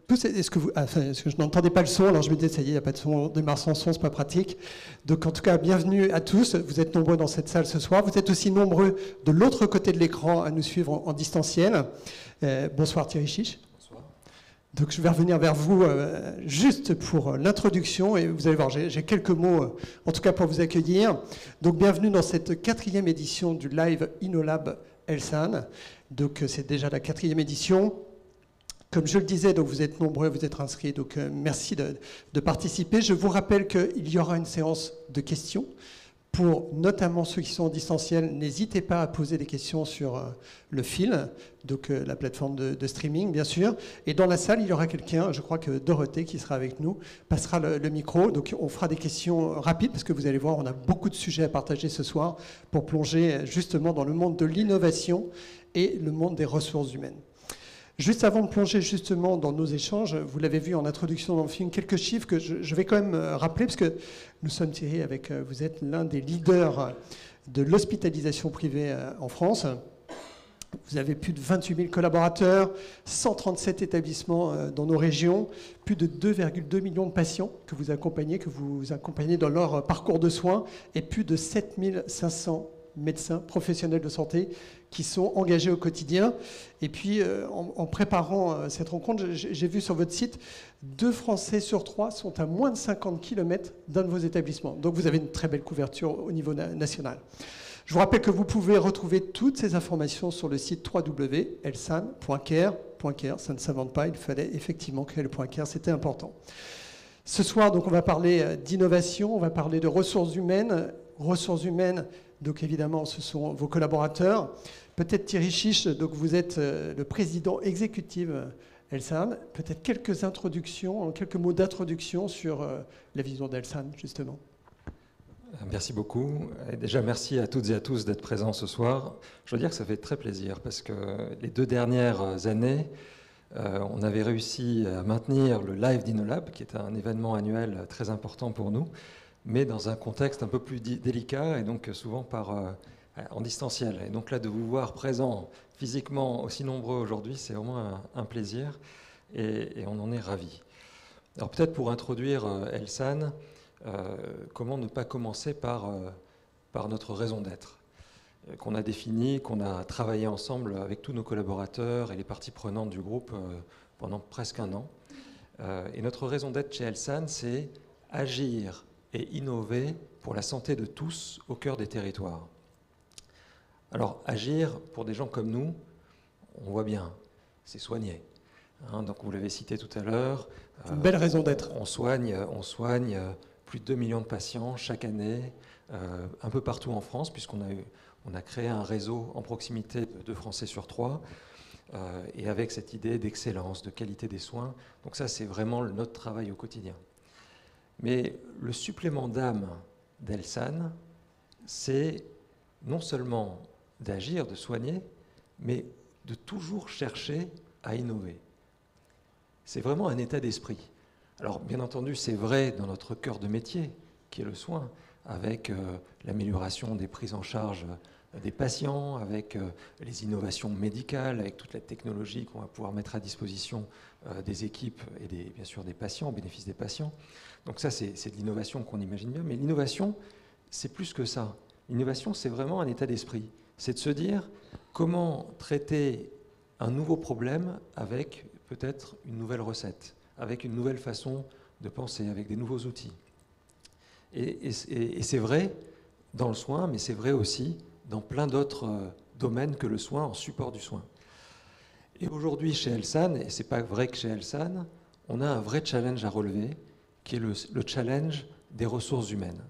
tous, est-ce que vous, est-ce que je n'entendais pas le son, alors je me disais, ça y est, il n'y a pas de son, on démarre sans son, c'est pas pratique. Donc en tout cas, bienvenue à tous, vous êtes nombreux dans cette salle ce soir, vous êtes aussi nombreux de l'autre côté de l'écran à nous suivre en distanciel. Bonsoir Thierry Chiche. Bonsoir. Donc je vais revenir vers vous juste pour l'introduction, et vous allez voir, j'ai quelques mots, en tout cas pour vous accueillir. Donc bienvenue dans cette 4e édition du Live InnoLab Elsan. Donc c'est déjà la 4e édition. Comme je le disais, donc vous êtes nombreux, vous êtes inscrits, donc merci de participer. Je vous rappelle qu'il y aura une séance de questions pour notamment ceux qui sont en distanciel. N'hésitez pas à poser des questions sur le fil, donc la plateforme de streaming, bien sûr. Et dans la salle, il y aura quelqu'un, je crois que Dorothée, qui sera avec nous, passera le micro. Donc on fera des questions rapides, parce que vous allez voir, on a beaucoup de sujets à partager ce soir pour plonger justement dans le monde de l'innovation et le monde des ressources humaines. Juste avant de plonger justement dans nos échanges, vous l'avez vu en introduction dans le film, quelques chiffres que je vais quand même rappeler, parce que nous sommes, Thierry, vous êtes l'un des leaders de l'hospitalisation privée en France. Vous avez plus de 28 000 collaborateurs, 137 établissements dans nos régions, plus de 2,2 millions de patients que vous accompagnez dans leur parcours de soins, et plus de 7 500 médecins, professionnels de santé qui sont engagés au quotidien. Et puis, en préparant cette rencontre, j'ai vu sur votre site, 2 Français sur 3 sont à moins de 50 km d'un de vos établissements. Donc, vous avez une très belle couverture au niveau national. Je vous rappelle que vous pouvez retrouver toutes ces informations sur le site www.elsan.care. Ça ne s'invente pas, il fallait effectivement créer le .care, c'était important. Ce soir, donc, on va parler d'innovation, on va parler de ressources humaines. Ressources humaines, donc évidemment, ce sont vos collaborateurs. Peut-être Thierry Chiche, donc vous êtes le président exécutif Elsan. Peut-être quelques mots d'introduction sur la vision d'Elsan, justement. Merci beaucoup. Et déjà, merci à toutes et à tous d'être présents ce soir. Je dois dire que ça fait très plaisir parce que les 2 dernières années, on avait réussi à maintenir le Live d'InnoLab, qui est un événement annuel très important pour nous, mais dans un contexte un peu plus délicat et donc souvent en distanciel. Et donc là, de vous voir présents physiquement aussi nombreux aujourd'hui, c'est vraiment un plaisir et on en est ravis. Alors peut-être pour introduire Elsan, comment ne pas commencer par notre raison d'être, qu'on a définie, qu'on a travaillé ensemble avec tous nos collaborateurs et les parties prenantes du groupe pendant presque un an. Et notre raison d'être chez Elsan, c'est agir et innover pour la santé de tous au cœur des territoires. Alors, agir pour des gens comme nous, on voit bien, c'est soigner. Donc, vous l'avez cité tout à l'heure. Une belle raison d'être. On soigne plus de 2 millions de patients chaque année, un peu partout en France, puisqu'on a créé un réseau en proximité de 2 Français sur 3, et avec cette idée d'excellence, de qualité des soins. Donc ça, c'est vraiment notre travail au quotidien. Mais le supplément d'âme d'Elsan, c'est non seulement d'agir, de soigner, mais de toujours chercher à innover. C'est vraiment un état d'esprit. Alors, bien entendu, c'est vrai dans notre cœur de métier, qui est le soin, avec l'amélioration des prises en charge des patients, avec les innovations médicales, avec toute la technologie qu'on va pouvoir mettre à disposition des équipes et bien sûr des patients, au bénéfice des patients. Donc ça, c'est de l'innovation qu'on imagine bien. Mais l'innovation, c'est plus que ça. L'innovation, c'est vraiment un état d'esprit. C'est de se dire comment traiter un nouveau problème avec peut-être une nouvelle recette, avec une nouvelle façon de penser, avec des nouveaux outils. Et c'est vrai dans le soin, mais c'est vrai aussi dans plein d'autres domaines que le soin, en support du soin. Et aujourd'hui, chez Elsan, et ce n'est pas vrai que chez Elsan, on a un vrai challenge à relever, qui est le challenge des ressources humaines.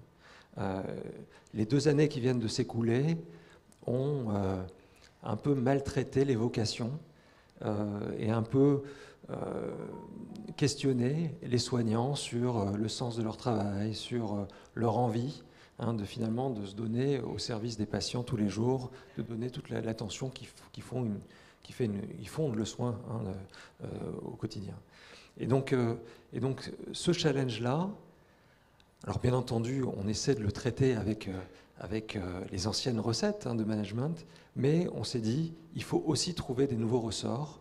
Les 2 années qui viennent de s'écouler ont un peu maltraité les vocations et un peu questionné les soignants sur le sens de leur travail, sur leur envie finalement de se donner au service des patients tous les jours, de donner toute l'attention qui fondent le soin au quotidien. Et donc ce challenge-là, alors bien entendu, on essaie de le traiter avec les anciennes recettes de management, mais on s'est dit, il faut aussi trouver des nouveaux ressorts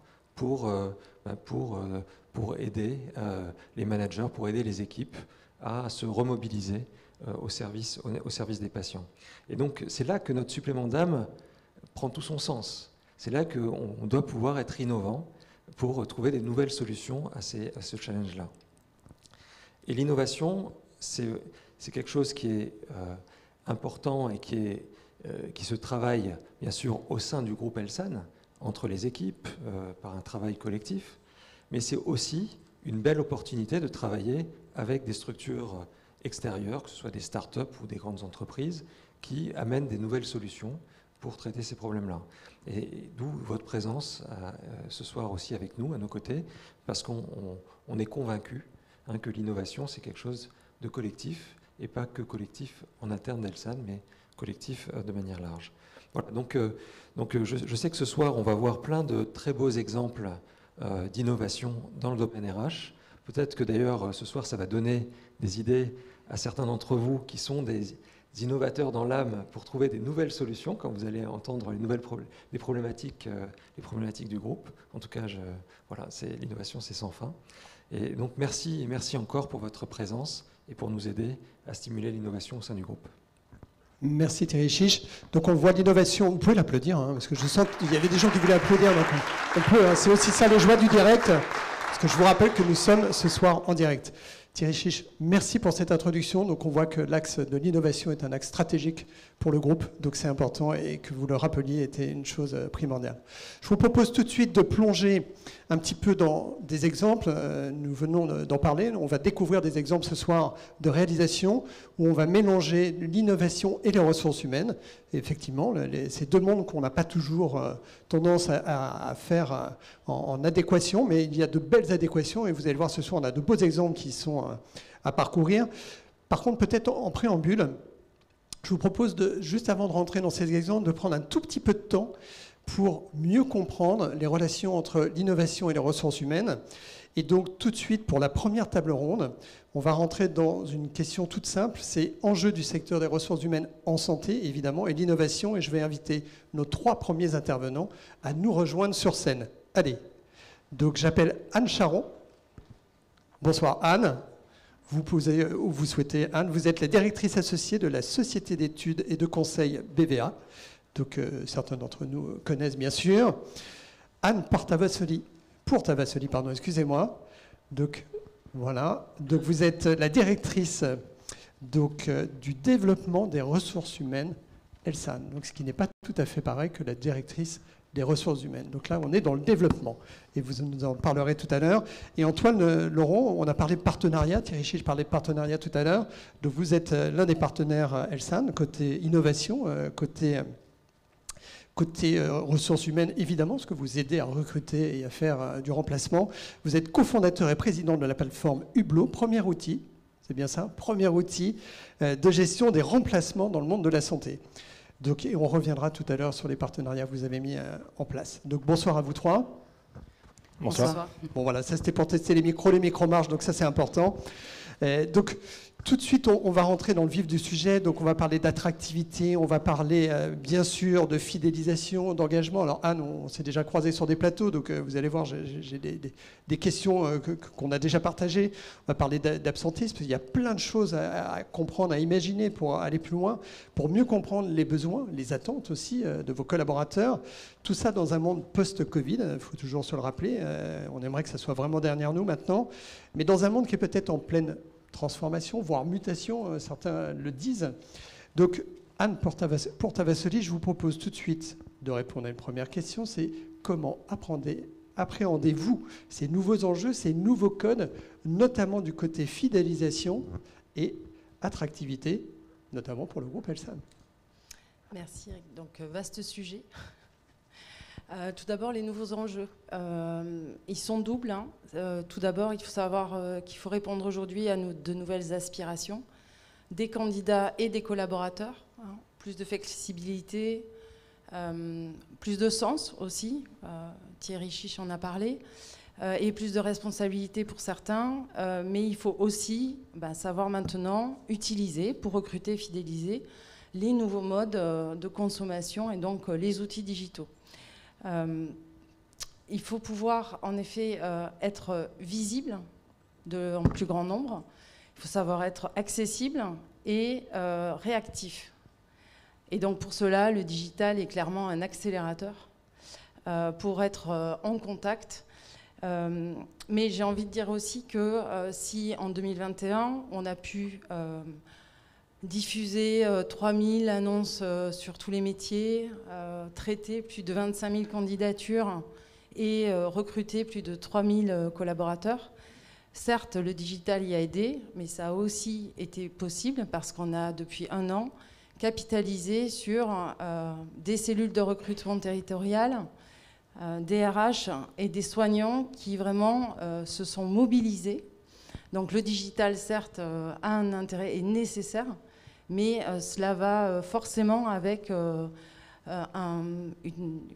pour aider les managers, pour aider les équipes à se remobiliser au service des patients. Et donc, c'est là que notre supplément d'âme prend tout son sens. C'est là qu'on doit pouvoir être innovant pour trouver des nouvelles solutions à ce challenge-là. Et l'innovation, c'est quelque chose qui est important et qui se travaille, bien sûr, au sein du groupe Elsan, entre les équipes, par un travail collectif, mais c'est aussi une belle opportunité de travailler avec des structures extérieures, que ce soit des start-up ou des grandes entreprises, qui amènent des nouvelles solutions pour traiter ces problèmes-là. Et d'où votre présence ce soir aussi avec nous, à nos côtés, parce qu'on est convaincus que l'innovation, c'est quelque chose de collectif, et pas que collectif en interne d'Elsan, mais collectif de manière large. Voilà, donc je sais que ce soir, on va voir plein de très beaux exemples d'innovation dans le domaine RH. Peut-être que d'ailleurs, ce soir, ça va donner des idées à certains d'entre vous qui sont des innovateurs dans l'âme pour trouver des nouvelles solutions quand vous allez entendre les problématiques du groupe. En tout cas, voilà, l'innovation, c'est sans fin. Et donc, merci encore pour votre présence et pour nous aider à stimuler l'innovation au sein du groupe. Merci Thierry Chiche. Donc on voit l'innovation, vous pouvez l'applaudir, parce que je sens qu'il y avait des gens qui voulaient applaudir, donc on peut, c'est aussi ça les joies du direct, parce que je vous rappelle que nous sommes ce soir en direct. Thierry Chiche, merci pour cette introduction. Donc on voit que l'axe de l'innovation est un axe stratégique pour le groupe, donc c'est important, et que vous le rappeliez était une chose primordiale. Je vous propose tout de suite de plonger un petit peu dans des exemples. Nous venons d'en parler. On va découvrir des exemples ce soir de réalisation où on va mélanger l'innovation et les ressources humaines. Et effectivement, ces deux mondes qu'on n'a pas toujours tendance à faire en adéquation, mais il y a de belles adéquations, et vous allez voir ce soir, on a de beaux exemples qui sont à parcourir. Par contre, peut-être en préambule, je vous propose, juste avant de rentrer dans ces exemples, de prendre un tout petit peu de temps pour mieux comprendre les relations entre l'innovation et les ressources humaines. Et donc, tout de suite, pour la première table ronde, on va rentrer dans une question toute simple, c'est enjeu du secteur des ressources humaines en santé, évidemment, et l'innovation. Et je vais inviter nos trois premiers intervenants à nous rejoindre sur scène. Allez, donc j'appelle Anne Charon. Bonsoir Anne. Vous posez où vous souhaitez. Anne, vous êtes la directrice associée de la Société d'études et de conseil BVA. Donc certains d'entre nous connaissent bien sûr. Anne Portavassoli, excusez-moi. Donc voilà. Donc vous êtes la directrice du développement des ressources humaines Elsan. Donc ce qui n'est pas tout à fait pareil que la directrice des ressources humaines. Donc là, on est dans le développement. Et vous nous en parlerez tout à l'heure. Et Antoine Laurent, on a parlé de partenariat. Thierry Chiche parlait de partenariat tout à l'heure. Donc vous êtes l'un des partenaires Elsan, côté innovation, côté ressources humaines, évidemment, parce que vous aidez à recruter et à faire du remplacement. Vous êtes cofondateur et président de la plateforme Hublot, premier outil, c'est bien ça, premier outil de gestion des remplacements dans le monde de la santé. Donc, et on reviendra tout à l'heure sur les partenariats que vous avez mis en place. Donc bonsoir à vous trois. Bonsoir. Bon voilà, ça c'était pour tester les micros marchent, donc ça c'est important. Donc tout de suite, on va rentrer dans le vif du sujet. Donc on va parler d'attractivité, on va parler bien sûr de fidélisation, d'engagement. Alors Anne, on s'est déjà croisé sur des plateaux, donc vous allez voir, j'ai des questions qu'on a déjà partagées. On va parler d'absentisme, parce qu'il y a plein de choses à comprendre, à imaginer pour aller plus loin, pour mieux comprendre les besoins, les attentes aussi de vos collaborateurs. Tout ça dans un monde post-Covid, il faut toujours se le rappeler. On aimerait que ça soit vraiment derrière nous maintenant, mais dans un monde qui est peut-être en pleine transformation, voire mutation, certains le disent. Donc, Anne Portavassoli, je vous propose tout de suite de répondre à une première question, c'est comment appréhendez-vous ces nouveaux enjeux, ces nouveaux codes, notamment du côté fidélisation et attractivité, notamment pour le groupe Elsan. Merci Eric. Donc, vaste sujet. Tout d'abord, les nouveaux enjeux. Ils sont doubles. Tout d'abord, il faut savoir qu'il faut répondre aujourd'hui à de nouvelles aspirations des candidats et des collaborateurs. Plus de flexibilité, plus de sens aussi. Thierry Chiche en a parlé. Et plus de responsabilité pour certains. Mais il faut aussi savoir maintenant utiliser, pour recruter et fidéliser, les nouveaux modes de consommation et donc les outils digitaux. il faut pouvoir, en effet, être visible en plus grand nombre. Il faut savoir être accessible et réactif. Et donc, pour cela, le digital est clairement un accélérateur pour être en contact. Mais j'ai envie de dire aussi que si en 2021, on a pu diffuser 3000 annonces sur tous les métiers, traiter plus de 25 000 candidatures et recruter plus de 3000 collaborateurs. Certes, le digital y a aidé, mais ça a aussi été possible parce qu'on a, depuis 1 an, capitalisé sur des cellules de recrutement territoriales, des RH et des soignants qui vraiment se sont mobilisés. Donc le digital, certes, a un intérêt et nécessaire, mais cela va forcément avec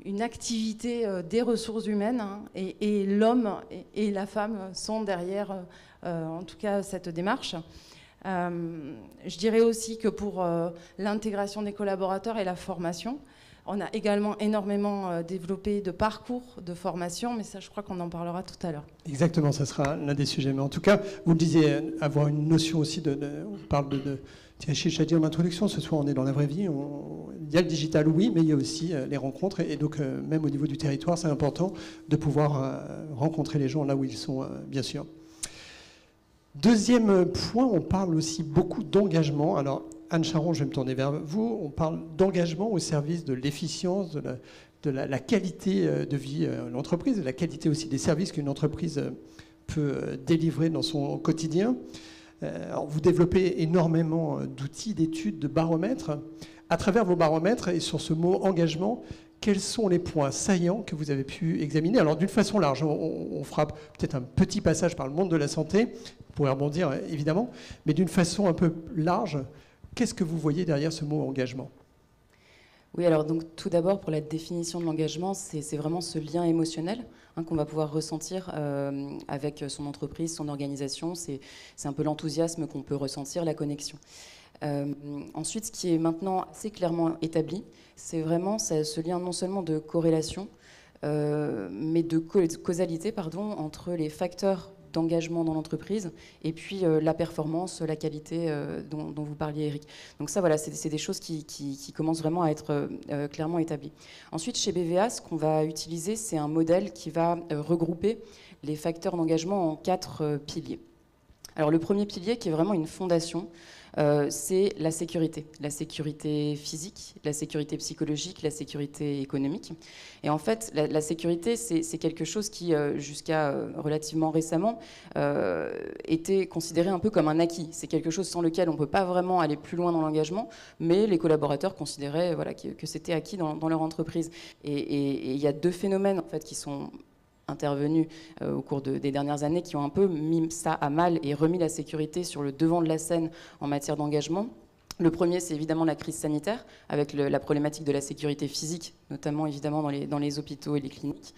une activité des ressources humaines, hein, et l'homme et la femme sont derrière, en tout cas, cette démarche. Je dirais aussi que pour l'intégration des collaborateurs et la formation, on a également énormément développé de parcours de formation, mais ça, je crois qu'on en parlera tout à l'heure. Exactement, ça sera l'un des sujets. Mais en tout cas, vous le disiez, avoir une notion aussi on parle de Thierry Chiche a dit en introduction, ce soir on est dans la vraie vie, il y a le digital, oui, mais il y a aussi les rencontres, et donc même au niveau du territoire, c'est important de pouvoir rencontrer les gens là où ils sont, bien sûr. Deuxième point, on parle aussi beaucoup d'engagement. Alors, Anne Charon, je vais me tourner vers vous. On parle d'engagement au service de l'efficience, de la qualité de vie de l'entreprise, de la qualité aussi des services qu'une entreprise peut délivrer dans son quotidien. Alors, vous développez énormément d'outils, d'études, de baromètres. À travers vos baromètres et sur ce mot engagement, quels sont les points saillants que vous avez pu examiner? Alors, d'une façon large, on fera peut-être un petit passage par le monde de la santé, vous pourrez rebondir évidemment, mais d'une façon un peu large, qu'est-ce que vous voyez derrière ce mot engagement? Oui, alors donc tout d'abord, pour la définition de l'engagement, c'est vraiment ce lien émotionnel, hein, qu'on va pouvoir ressentir avec son entreprise, son organisation. C'est un peu l'enthousiasme qu'on peut ressentir, la connexion. Ensuite, ce qui est maintenant assez clairement établi, c'est vraiment ce lien non seulement de corrélation, mais de causalité, entre les facteurs d'engagement dans l'entreprise et puis la performance, la qualité dont vous parliez, Eric. Donc ça, voilà, c'est des choses qui commencent vraiment à être clairement établies. Ensuite, chez BVA, ce qu'on va utiliser, c'est un modèle qui va regrouper les facteurs d'engagement en 4 piliers. Alors le premier pilier, qui est vraiment une fondation, c'est la sécurité physique, la sécurité psychologique, la sécurité économique. Et en fait, la sécurité, c'est quelque chose qui, jusqu'à relativement récemment, était considéré un peu comme un acquis. C'est quelque chose sans lequel on ne peut pas vraiment aller plus loin dans l'engagement, mais les collaborateurs considéraient, voilà, que c'était acquis dans leur entreprise. Et il y a 2 phénomènes en fait, qui sont intervenus au cours des dernières années, qui ont un peu mis ça à mal et remis la sécurité sur le devant de la scène en matière d'engagement. Le premier, c'est évidemment la crise sanitaire, avec la problématique de la sécurité physique, notamment évidemment dans les hôpitaux et les cliniques.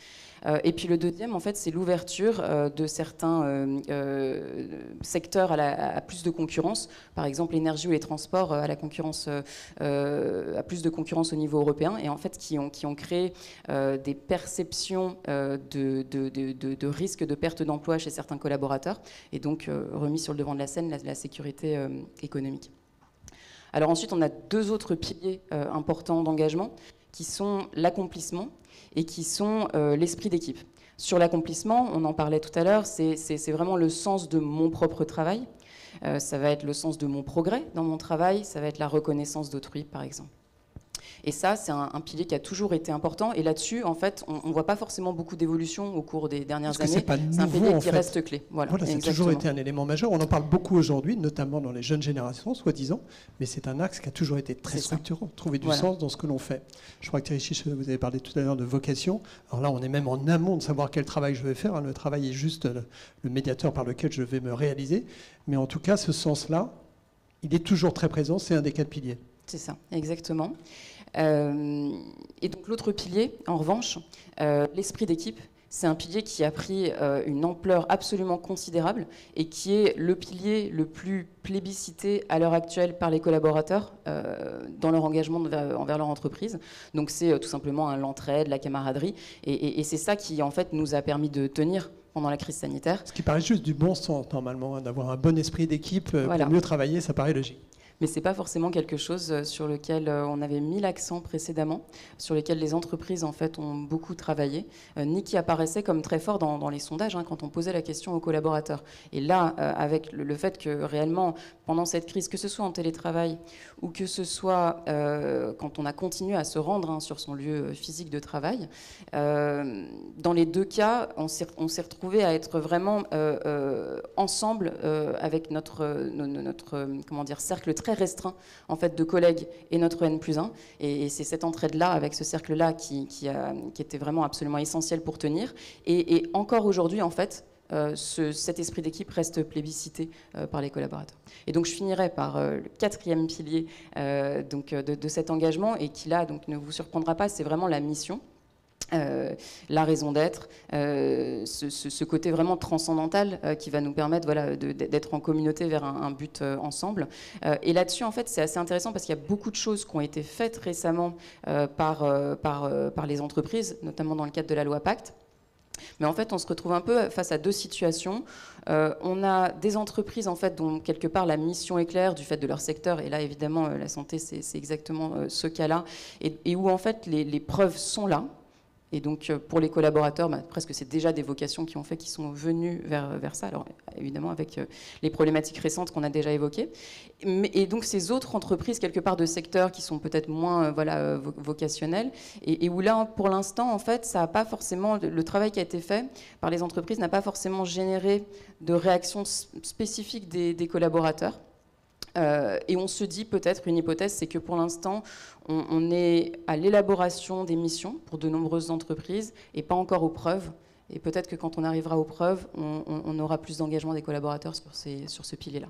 Et puis le deuxième, en fait, c'est l'ouverture de certains secteurs à plus de concurrence. Par exemple, l'énergie ou les transports à plus de concurrence au niveau européen, et en fait qui ont créé des perceptions de risque de perte d'emploi chez certains collaborateurs, et donc remis sur le devant de la scène la sécurité économique. Alors ensuite, on a 2 autres piliers importants d'engagement, qui sont l'accomplissement et qui sont l'esprit d'équipe. Sur l'accomplissement, on en parlait tout à l'heure, c'est vraiment le sens de mon propre travail. Ça va être le sens de mon progrès dans mon travail, ça va être la reconnaissance d'autrui, par exemple. Et ça, c'est un pilier qui a toujours été important. Et là-dessus, en fait, on ne voit pas forcément beaucoup d'évolution au cours des dernières années. C'est un pilier qui reste clé. Voilà, c'est toujours été un élément majeur. On en parle beaucoup aujourd'hui, notamment dans les jeunes générations, soi-disant. Mais c'est un axe qui a toujours été très structurant. Trouver du sens dans ce que l'on fait. Je crois que Thierry Chiche, vous avez parlé tout à l'heure de vocation. Alors là, on est même en amont de savoir quel travail je vais faire. Le travail est juste le médiateur par lequel je vais me réaliser. Mais en tout cas, ce sens-là, il est toujours très présent. C'est un des 4 piliers. C'est ça, exactement. Et donc l'autre pilier, en revanche, l'esprit d'équipe, C'est un pilier qui a pris une ampleur absolument considérable et qui est le pilier le plus plébiscité à l'heure actuelle par les collaborateurs dans leur engagement envers leur entreprise. Donc c'est tout simplement l'entraide, la camaraderie, et c'est ça qui en fait nous a permis de tenir pendant la crise sanitaire. Ce qui paraît juste du bon sens normalement, d'avoir un bon esprit d'équipe pour mieux travailler, ça paraît logique. Mais ce n'est pas forcément quelque chose sur lequel on avait mis l'accent précédemment, sur lequel les entreprises en fait, ont beaucoup travaillé, ni qui apparaissait comme très fort dans les sondages quand on posait la question aux collaborateurs. Et là, avec le fait que réellement, pendant cette crise, que ce soit en télétravail ou que ce soit quand on a continué à se rendre sur son lieu physique de travail, dans les deux cas, on s'est retrouvés à être vraiment ensemble avec notre comment dire, cercle très restreint en fait, de collègues et notre N+1. Et c'est cette entraide-là, avec ce cercle-là, qui était vraiment absolument essentiel pour tenir. Et encore aujourd'hui, en fait, cet esprit d'équipe reste plébiscité par les collaborateurs. Et donc je finirai par le quatrième pilier de cet engagement, et qui là donc, ne vous surprendra pas, c'est vraiment la mission. La raison d'être, ce côté vraiment transcendantal qui va nous permettre d'être en communauté vers un but ensemble. Et là-dessus, en fait, c'est assez intéressant parce qu'il y a beaucoup de choses qui ont été faites récemment par les entreprises, notamment dans le cadre de la loi Pacte. Mais en fait, on se retrouve un peu face à deux situations. On a des entreprises en fait, dont quelque part la mission est claire du fait de leur secteur, et là évidemment la santé c'est exactement ce cas-là, et où en fait les preuves sont là. Et donc, pour les collaborateurs, presque c'est déjà des vocations qui ont fait qu'ils sont venus vers ça. Alors, évidemment, avec les problématiques récentes qu'on a déjà évoquées. Et donc, ces autres entreprises, quelque part de secteurs qui sont peut-être moins vocationnels, et où là, pour l'instant, en fait, ça n'a pas forcément, le travail qui a été fait par les entreprises n'a pas forcément généré de réaction spécifique des collaborateurs. Et on se dit peut-être, une hypothèse, c'est que pour l'instant, on est à l'élaboration des missions pour de nombreuses entreprises et pas encore aux preuves. Et peut-être que quand on arrivera aux preuves, on aura plus d'engagement des collaborateurs sur ce pilier-là.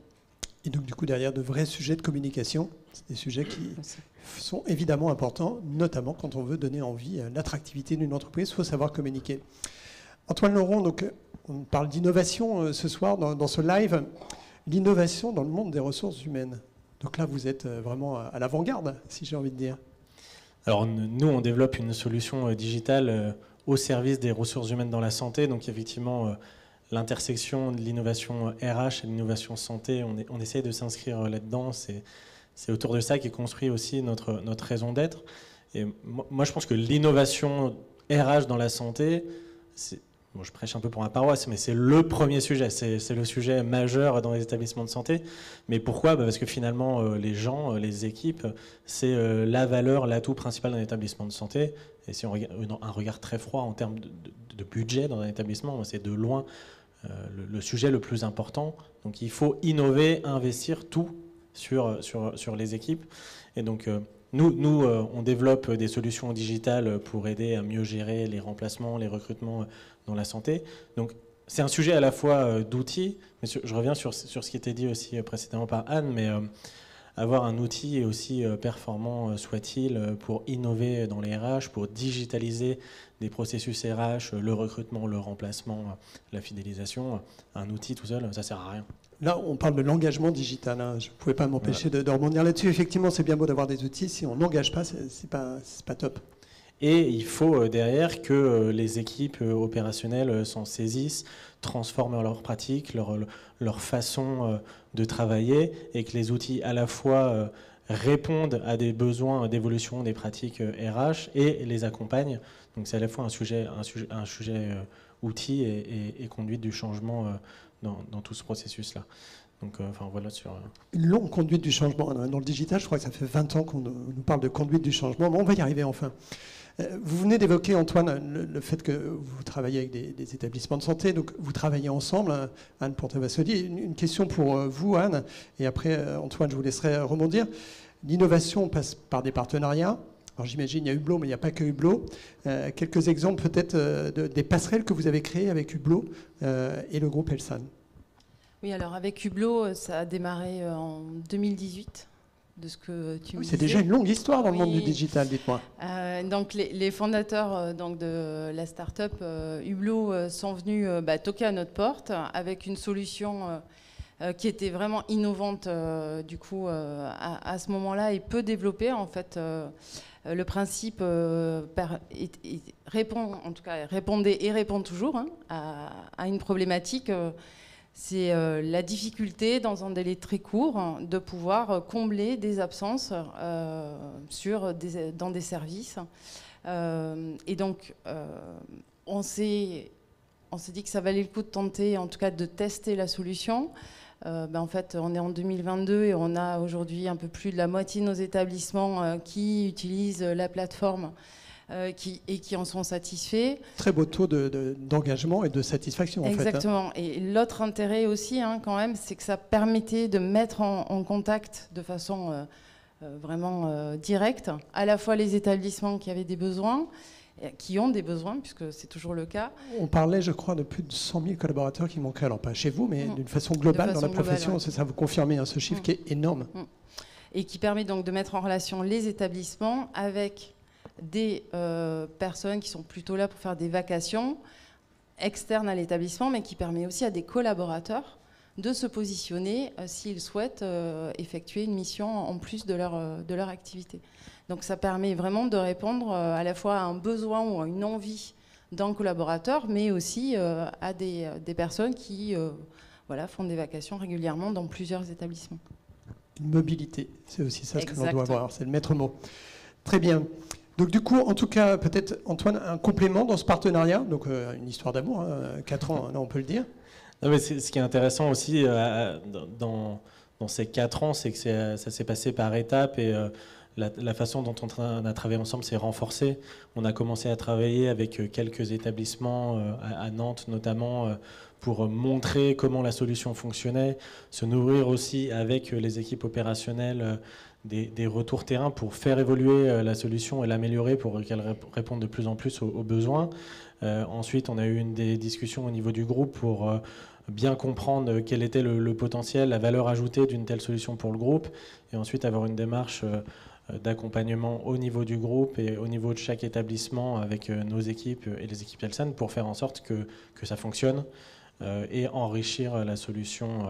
Et donc du coup, derrière de vrais sujets de communication, c'est des sujets qui sont évidemment importants, notamment quand on veut donner envie l'attractivité d'une entreprise, il faut savoir communiquer. Antoine Laurent, donc, on parle d'innovation ce soir dans ce live. L'innovation dans le monde des ressources humaines. Donc là, vous êtes vraiment à l'avant-garde, si j'ai envie de dire. Alors nous, on développe une solution digitale au service des ressources humaines dans la santé. Donc effectivement, l'intersection de l'innovation RH et de l'innovation santé, on essaie de s'inscrire là-dedans. C'est autour de ça qu'est construit aussi notre raison d'être. Et moi, je pense que l'innovation RH dans la santé, bon, je prêche un peu pour ma paroisse, mais c'est le premier sujet, c'est le sujet majeur dans les établissements de santé. Mais pourquoi ? Parce que finalement, les gens, les équipes, c'est la valeur, l'atout principal d'un établissement de santé. Et si on regarde un regard très froid en termes de budget dans un établissement, c'est de loin le sujet le plus important. Donc il faut innover, investir tout sur les équipes. Et donc nous, on développe des solutions digitales pour aider à mieux gérer les remplacements, les recrutements dans la santé. Donc, c'est un sujet à la fois d'outils, mais je reviens sur ce qui était dit aussi précédemment par Anne, mais avoir un outil aussi performant soit-il pour innover dans les RH, pour digitaliser des processus RH, le recrutement, le remplacement, la fidélisation, un outil tout seul, ça ne sert à rien. Là, on parle de l'engagement digital. Je ne pouvais pas m'empêcher de rebondir là-dessus. Effectivement, c'est bien beau d'avoir des outils. Si on n'engage pas, c'est pas top. Et il faut derrière que les équipes opérationnelles s'en saisissent, transforment leurs pratiques, leur façon de travailler, et que les outils à la fois répondent à des besoins d'évolution des pratiques RH et les accompagnent. Donc c'est à la fois un sujet outil et conduite du changement dans tout ce processus-là. Donc, voilà sur... Une longue conduite du changement. Dans le digital, je crois que ça fait 20 ans qu'on nous parle de conduite du changement, mais on va y arriver enfin. Vous venez d'évoquer, Antoine, le fait que vous travaillez avec des établissements de santé, donc vous travaillez ensemble, Anne Porte-Vassoli. Une question pour vous, Anne, et après, Antoine, je vous laisserai rebondir. L'innovation passe par des partenariats. Alors j'imagine il y a Hublot, mais il n'y a pas que Hublot. Quelques exemples peut-être des passerelles que vous avez créées avec Hublot et le groupe Elsan. Oui, alors avec Hublot, ça a démarré en 2018. de ce que tu me disais. C'est déjà une longue histoire dans le monde Oui. du digital, dites-moi. Donc les fondateurs donc de la start-up Hublot sont venus toquer à notre porte avec une solution qui était vraiment innovante du coup à ce moment-là et peu développée en fait. Le principe répond, en tout cas répondait et répond toujours hein, à une problématique. C'est la difficulté, dans un délai très court, de pouvoir combler des absences dans des services. Et donc, on s'est dit que ça valait le coup de tenter, en tout cas de tester la solution. En fait, on est en 2022 et on a aujourd'hui un peu plus de la moitié de nos établissements qui utilisent la plateforme et qui en sont satisfaits. Très beau taux d'engagement et de satisfaction, en fait. Exactement. Et l'autre intérêt aussi, hein, quand même, c'est que ça permettait de mettre en contact de façon vraiment directe à la fois les établissements qui avaient des besoins, qui ont des besoins, puisque c'est toujours le cas. On parlait, je crois, de plus de 100 000 collaborateurs qui manquaient, alors pas chez vous, mais d'une façon globale dans la profession. Ouais. C'est ça, vous confirmez hein, ce chiffre qui est énorme. Et qui permet donc de mettre en relation les établissements avec des personnes qui sont plutôt là pour faire des vacations externes à l'établissement, mais qui permet aussi à des collaborateurs de se positionner s'ils souhaitent effectuer une mission en plus de leur activité. Donc ça permet vraiment de répondre à la fois à un besoin ou à une envie d'un collaborateur, mais aussi à des personnes qui font des vacations régulièrement dans plusieurs établissements. Une mobilité, c'est aussi ça ce que l'on doit avoir, c'est le maître mot. Très bien. Donc du coup, en tout cas, peut-être Antoine, un complément dans ce partenariat, donc une histoire d'amour, hein, 4 ans, là on peut le dire. Non, mais ce qui est intéressant aussi dans ces 4 ans, c'est que ça s'est passé par étapes et la façon dont on a travaillé ensemble s'est renforcée. On a commencé à travailler avec quelques établissements à Nantes notamment pour montrer comment la solution fonctionnait, se nourrir aussi avec les équipes opérationnelles des retours terrain pour faire évoluer la solution et l'améliorer pour qu'elle réponde de plus en plus aux besoins. Ensuite, on a eu des discussions au niveau du groupe pour bien comprendre quel était le potentiel, la valeur ajoutée d'une telle solution pour le groupe, et ensuite avoir une démarche d'accompagnement au niveau du groupe et au niveau de chaque établissement avec nos équipes et les équipes Elsan pour faire en sorte que ça fonctionne et enrichir la solution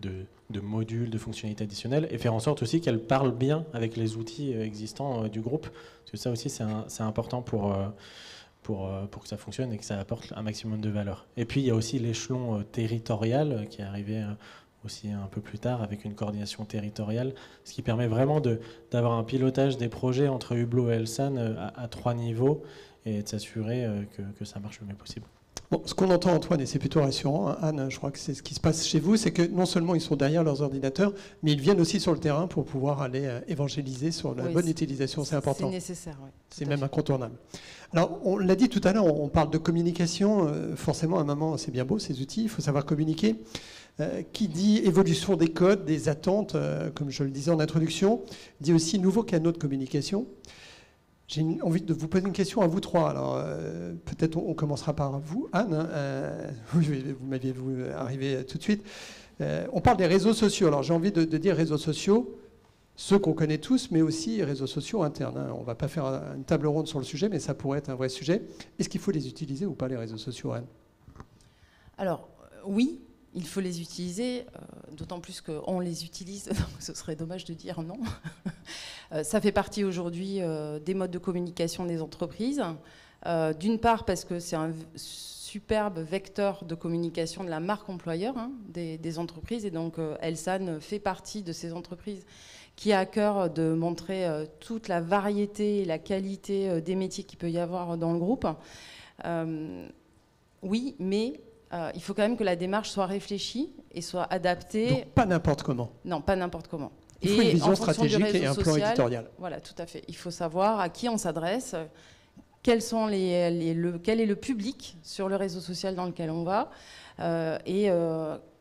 de modules, de fonctionnalités additionnelles et faire en sorte aussi qu'elle parle bien avec les outils existants du groupe. Parce que ça aussi, c'est important pour que ça fonctionne et que ça apporte un maximum de valeur. Et puis, il y a aussi l'échelon territorial qui est arrivé aussi un peu plus tard avec une coordination territoriale, ce qui permet vraiment d'avoir un pilotage des projets entre Hublot et Elsan à 3 niveaux et de s'assurer que ça marche le mieux possible. Bon, ce qu'on entend, Antoine, et c'est plutôt rassurant, hein, Anne, je crois que c'est ce qui se passe chez vous, c'est que non seulement ils sont derrière leurs ordinateurs, mais ils viennent aussi sur le terrain pour pouvoir aller évangéliser sur la bonne utilisation, c'est important. C'est nécessaire, oui. C'est même incontournable. Alors, on l'a dit tout à l'heure, on parle de communication, forcément, à un moment, c'est bien beau, ces outils, il faut savoir communiquer. Qui dit évolution des codes, des attentes, comme je le disais en introduction, dit aussi nouveaux canaux de communication. J'ai envie de vous poser une question à vous trois. Alors, peut-être on commencera par vous, Anne. Vous m'aviez arrivé tout de suite. On parle des réseaux sociaux. Alors, j'ai envie de dire réseaux sociaux, ceux qu'on connaît tous, mais aussi réseaux sociaux internes. On ne va pas faire une table ronde sur le sujet, mais ça pourrait être un vrai sujet. Est-ce qu'il faut les utiliser ou pas, les réseaux sociaux, Anne? Alors, oui. Il faut les utiliser, d'autant plus qu'on les utilise, donc ce serait dommage de dire non. Ça fait partie aujourd'hui des modes de communication des entreprises. D'une part parce que c'est un superbe vecteur de communication de la marque employeur des entreprises, et donc Elsan fait partie de ces entreprises qui a à cœur de montrer toute la variété et la qualité des métiers qu'il peut y avoir dans le groupe. Oui, mais... il faut quand même que la démarche soit réfléchie et soit adaptée. Donc pas n'importe comment. Non, pas n'importe comment. Il faut une vision stratégique et un plan éditorial. Voilà, tout à fait. Il faut savoir à qui on s'adresse, quel est le public sur le réseau social dans lequel on va et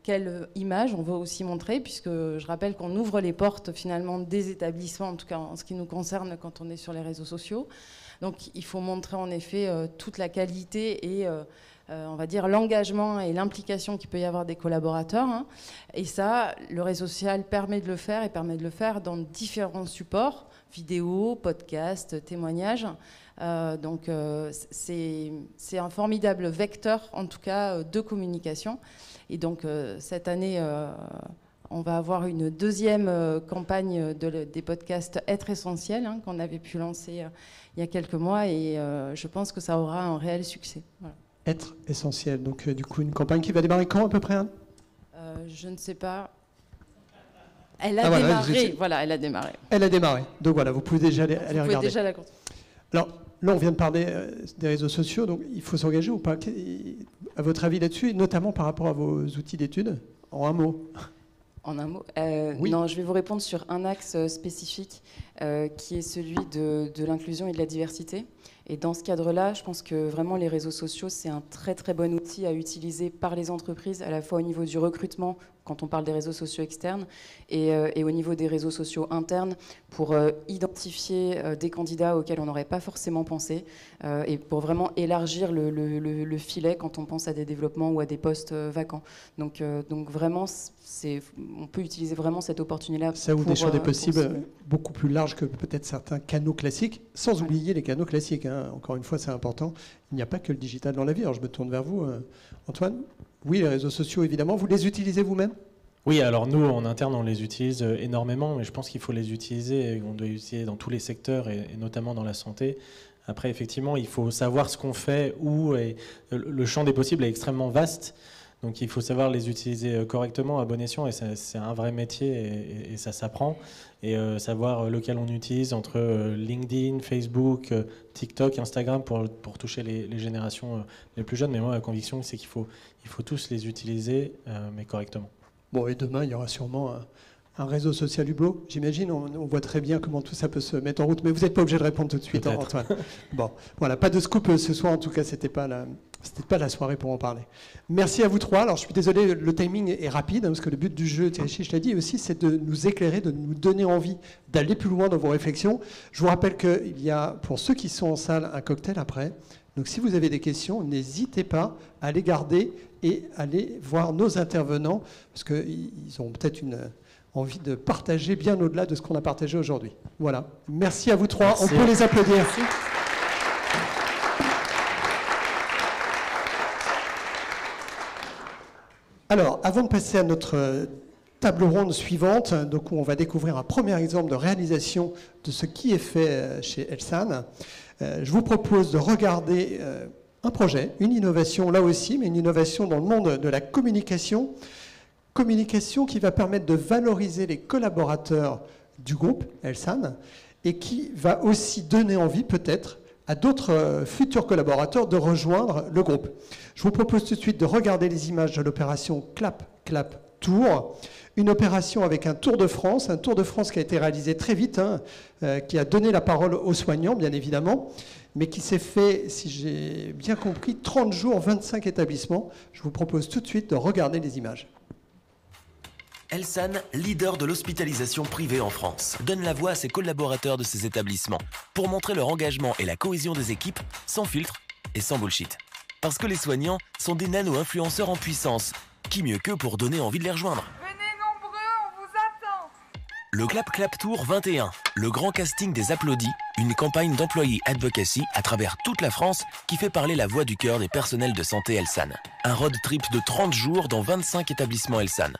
quelle image on veut aussi montrer, puisque je rappelle qu'on ouvre les portes finalement des établissements, en tout cas en ce qui nous concerne quand on est sur les réseaux sociaux. Donc il faut montrer en effet toute la qualité et on va dire, l'engagement et l'implication qu'il peut y avoir des collaborateurs. Hein. Et ça, le réseau social permet de le faire et permet de le faire dans différents supports, vidéos, podcasts, témoignages. Donc c'est un formidable vecteur, en tout cas, de communication. Et donc cette année, on va avoir une deuxième campagne des podcasts Être essentiel, hein, qu'on avait pu lancer il y a quelques mois. Et je pense que ça aura un réel succès. Voilà. Être essentiel. Donc du coup, une campagne qui va démarrer quand à peu près, Anne ? Je ne sais pas. Elle a démarré. Voilà, elle a démarré. Elle a démarré. Donc voilà, vous pouvez déjà aller regarder. Vous pouvez déjà la continuer. Alors là, on vient de parler des réseaux sociaux, donc il faut s'engager ou pas ? À votre avis là-dessus, notamment par rapport à vos outils d'études, en un mot ? En un mot, oui. Non, je vais vous répondre sur un axe spécifique qui est celui de l'inclusion et de la diversité. Et dans ce cadre-là, je pense que vraiment les réseaux sociaux, c'est un très très bon outil à utiliser par les entreprises, à la fois au niveau du recrutement, quand on parle des réseaux sociaux externes, et au niveau des réseaux sociaux internes, pour identifier des candidats auxquels on n'aurait pas forcément pensé, et pour vraiment élargir le filet quand on pense à des développements ou à des postes vacants. Donc vraiment, on peut utiliser vraiment cette opportunité-là. Ça ouvre des champs des possibles beaucoup plus larges que peut-être certains canaux classiques, sans oublier les canaux classiques. Hein. Encore une fois, c'est important. Il n'y a pas que le digital dans la vie. Alors je me tourne vers vous, Antoine. Oui, les réseaux sociaux, évidemment. Vous les utilisez vous-même ? Oui, alors nous, en interne, on les utilise énormément, mais je pense qu'il faut les utiliser, et on doit les utiliser dans tous les secteurs, et notamment dans la santé. Après, effectivement, il faut savoir ce qu'on fait, où, et le champ des possibles est extrêmement vaste. Donc il faut savoir les utiliser correctement, à bon escient, et c'est un vrai métier, et ça s'apprend. Et savoir lequel on utilise entre LinkedIn, Facebook, TikTok, Instagram pour toucher les générations les plus jeunes. Mais moi, ma conviction, c'est qu'il faut tous les utiliser, mais correctement. Bon, et demain, il y aura sûrement un réseau social Hublot, j'imagine. On voit très bien comment tout ça peut se mettre en route, mais vous n'êtes pas obligé de répondre tout de suite, Antoine. Bon, voilà, pas de scoop ce soir, en tout cas, c'était pas la soirée pour en parler. Merci à vous trois. Alors, je suis désolé, le timing est rapide, hein, parce que le but du jeu, Thierry Chiche l'a dit aussi, c'est de nous éclairer, de nous donner envie d'aller plus loin dans vos réflexions. Je vous rappelle qu'il y a, pour ceux qui sont en salle, un cocktail après. Donc, si vous avez des questions, n'hésitez pas à les garder et aller voir nos intervenants, parce qu'ils ont peut-être envie de partager bien au-delà de ce qu'on a partagé aujourd'hui. Voilà. Merci à vous trois. Merci. On peut les applaudir. Merci. Alors, avant de passer à notre table ronde suivante, donc où on va découvrir un premier exemple de réalisation de ce qui est fait chez Elsan, je vous propose de regarder un projet, une innovation là aussi, mais une innovation dans le monde de la communication. Communication qui va permettre de valoriser les collaborateurs du groupe Elsan et qui va aussi donner envie peut-être à d'autres futurs collaborateurs de rejoindre le groupe. Je vous propose tout de suite de regarder les images de l'opération Clap, Clap, Tour. Une opération avec un Tour de France qui a été réalisé très vite, hein, qui a donné la parole aux soignants, bien évidemment, mais qui s'est fait, si j'ai bien compris, 30 jours, 25 établissements. Je vous propose tout de suite de regarder les images. Elsan, leader de l'hospitalisation privée en France, donne la voix à ses collaborateurs de ces établissements pour montrer leur engagement et la cohésion des équipes sans filtre et sans bullshit. Parce que les soignants sont des nano-influenceurs en puissance. Qui mieux qu'eux pour donner envie de les rejoindre? Venez nombreux, on vous attend. Le Clap Clap Tour 21, le grand casting des applaudis, une campagne d'employés advocacy à travers toute la France qui fait parler la voix du cœur des personnels de santé Elsan. Un road trip de 30 jours dans 25 établissements Elsan.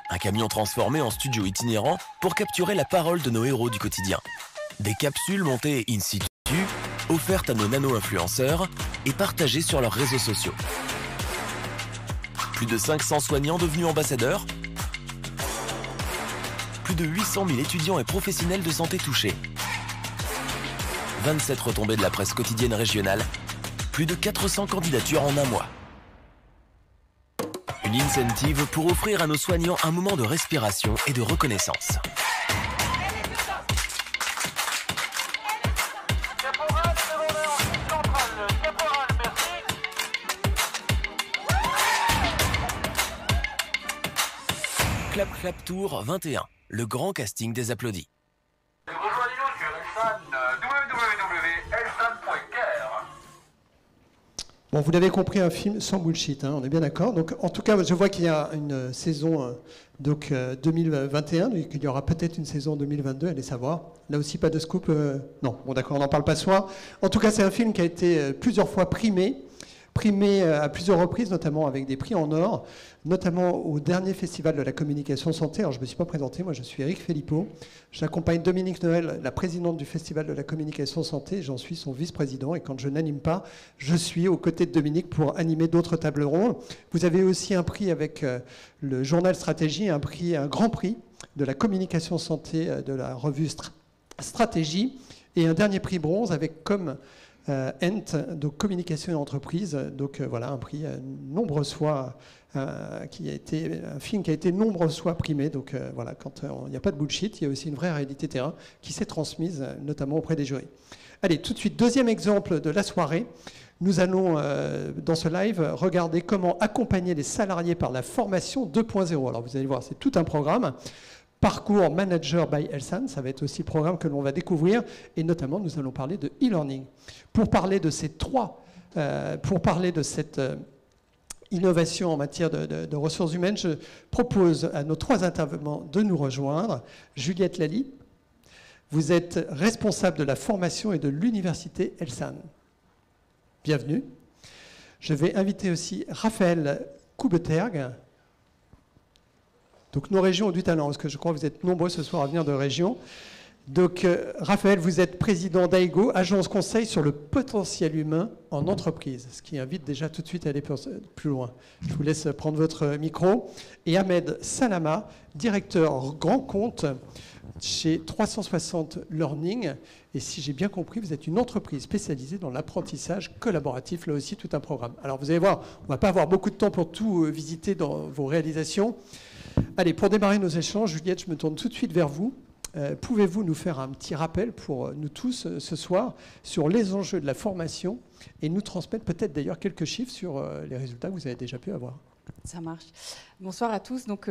Un camion transformé en studio itinérant pour capturer la parole de nos héros du quotidien. Des capsules montées in situ, offertes à nos nano-influenceurs et partagées sur leurs réseaux sociaux. Plus de 500 soignants devenus ambassadeurs. Plus de 800 000 étudiants et professionnels de santé touchés. 27 retombées de la presse quotidienne régionale. Plus de 400 candidatures en un mois. Une incentive pour offrir à nos soignants un moment de respiration et de reconnaissance. Clap Clap Tour 21, le grand casting des applaudis. Rejoignez-nous sur Elsan, www.elsan.fr. Bon, vous l'avez compris, un film sans bullshit, hein, on est bien d'accord. Donc, en tout cas, je vois qu'il y a une saison 2021, donc il y aura peut-être une saison 2022, allez savoir. Là aussi, pas de scoop. Non, bon d'accord, on n'en parle pas ce soir. En tout cas, c'est un film qui a été plusieurs fois primé à plusieurs reprises, notamment avec des prix en or, notamment au dernier festival de la communication santé. Alors, je ne me suis pas présenté, moi je suis Eric Philippot. J'accompagne Dominique Noël, la présidente du festival de la communication santé. J'en suis son vice-président et quand je n'anime pas, je suis aux côtés de Dominique pour animer d'autres tables rondes. Vous avez aussi un prix avec le journal Stratégie, un grand prix de la communication santé de la revue Stratégie et un dernier prix bronze avec comme ENT, donc communication et entreprise, donc voilà un prix nombreuses fois qui a été un film qui a été nombreuses fois primé. Donc voilà, quand il n'y a pas de bullshit, il y a aussi une vraie réalité terrain qui s'est transmise, notamment auprès des jurys. Allez, tout de suite, deuxième exemple de la soirée. Nous allons, dans ce live, regarder comment accompagner les salariés par la formation 2.0. Alors vous allez voir, c'est tout un programme. Parcours Manager by Elsan, ça va être aussi le programme que l'on va découvrir, et notamment nous allons parler de e-learning. Pour parler de cette innovation en matière de ressources humaines, je propose à nos trois intervenants de nous rejoindre. Juliette Lally, vous êtes responsable de la formation et de l'université Elsan. Bienvenue. Je vais inviter aussi Raphaël Coubetergue. Donc nos régions ont du talent, parce que je crois que vous êtes nombreux ce soir à venir de régions. Donc Raphaël, vous êtes président d'AIGO, agence conseil sur le potentiel humain en entreprise, ce qui invite déjà tout de suite à aller plus loin. Je vous laisse prendre votre micro. Et Ahmed Salama, directeur grand compte chez 360 Learning. Et si j'ai bien compris, vous êtes une entreprise spécialisée dans l'apprentissage collaboratif, là aussi tout un programme. Alors vous allez voir, on ne va pas avoir beaucoup de temps pour tout visiter dans vos réalisations. Allez, pour démarrer nos échanges, Juliette, je me tourne tout de suite vers vous. Pouvez-vous nous faire un petit rappel pour nous tous ce soir sur les enjeux de la formation et nous transmettre peut-être d'ailleurs quelques chiffres sur les résultats que vous avez déjà pu avoir? Ça marche. Bonsoir à tous. Donc,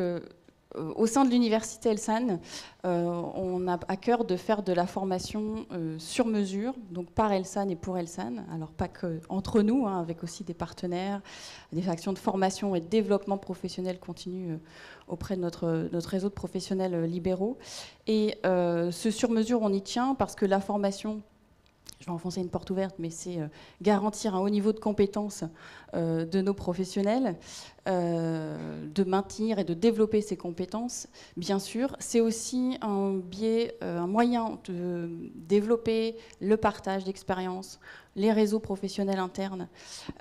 au sein de l'université Elsan, on a à cœur de faire de la formation sur mesure, donc par Elsan et pour Elsan. Alors pas que entre nous, hein, avec aussi des partenaires, des actions de formation et de développement professionnel continu auprès de notre réseau de professionnels libéraux. Et ce sur mesure, on y tient parce que la formation, je vais enfoncer une porte ouverte, mais c'est garantir un haut niveau de compétences de nos professionnels, de maintenir et de développer ces compétences, bien sûr. C'est aussi un moyen de développer le partage d'expériences, les réseaux professionnels internes,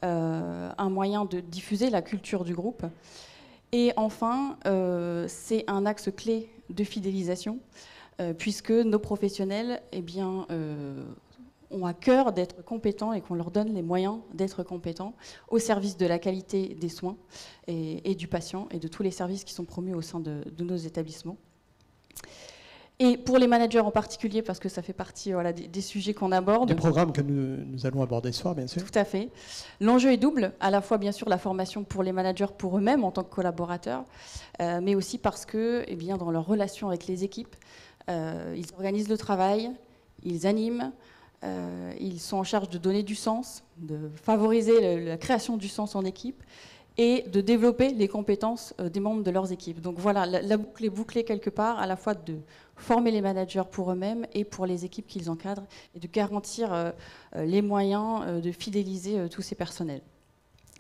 un moyen de diffuser la culture du groupe. Et enfin, c'est un axe clé de fidélisation, puisque nos professionnels, ont à cœur d'être compétents et qu'on leur donne les moyens d'être compétents au service de la qualité des soins et du patient et de tous les services qui sont promus au sein de nos établissements. Et pour les managers en particulier, parce que ça fait partie des sujets qu'on aborde. Des programmes que nous allons aborder ce soir, bien sûr. Tout à fait. L'enjeu est double, à la fois bien sûr la formation pour les managers pour eux-mêmes en tant que collaborateurs, mais aussi parce que dans leur relation avec les équipes, ils organisent le travail, ils animent, ils sont en charge de donner du sens, de favoriser la création du sens en équipe et de développer les compétences des membres de leurs équipes. Donc voilà, la boucle est bouclée quelque part, à la fois de former les managers pour eux-mêmes et pour les équipes qu'ils encadrent, et de garantir les moyens de fidéliser tous ces personnels.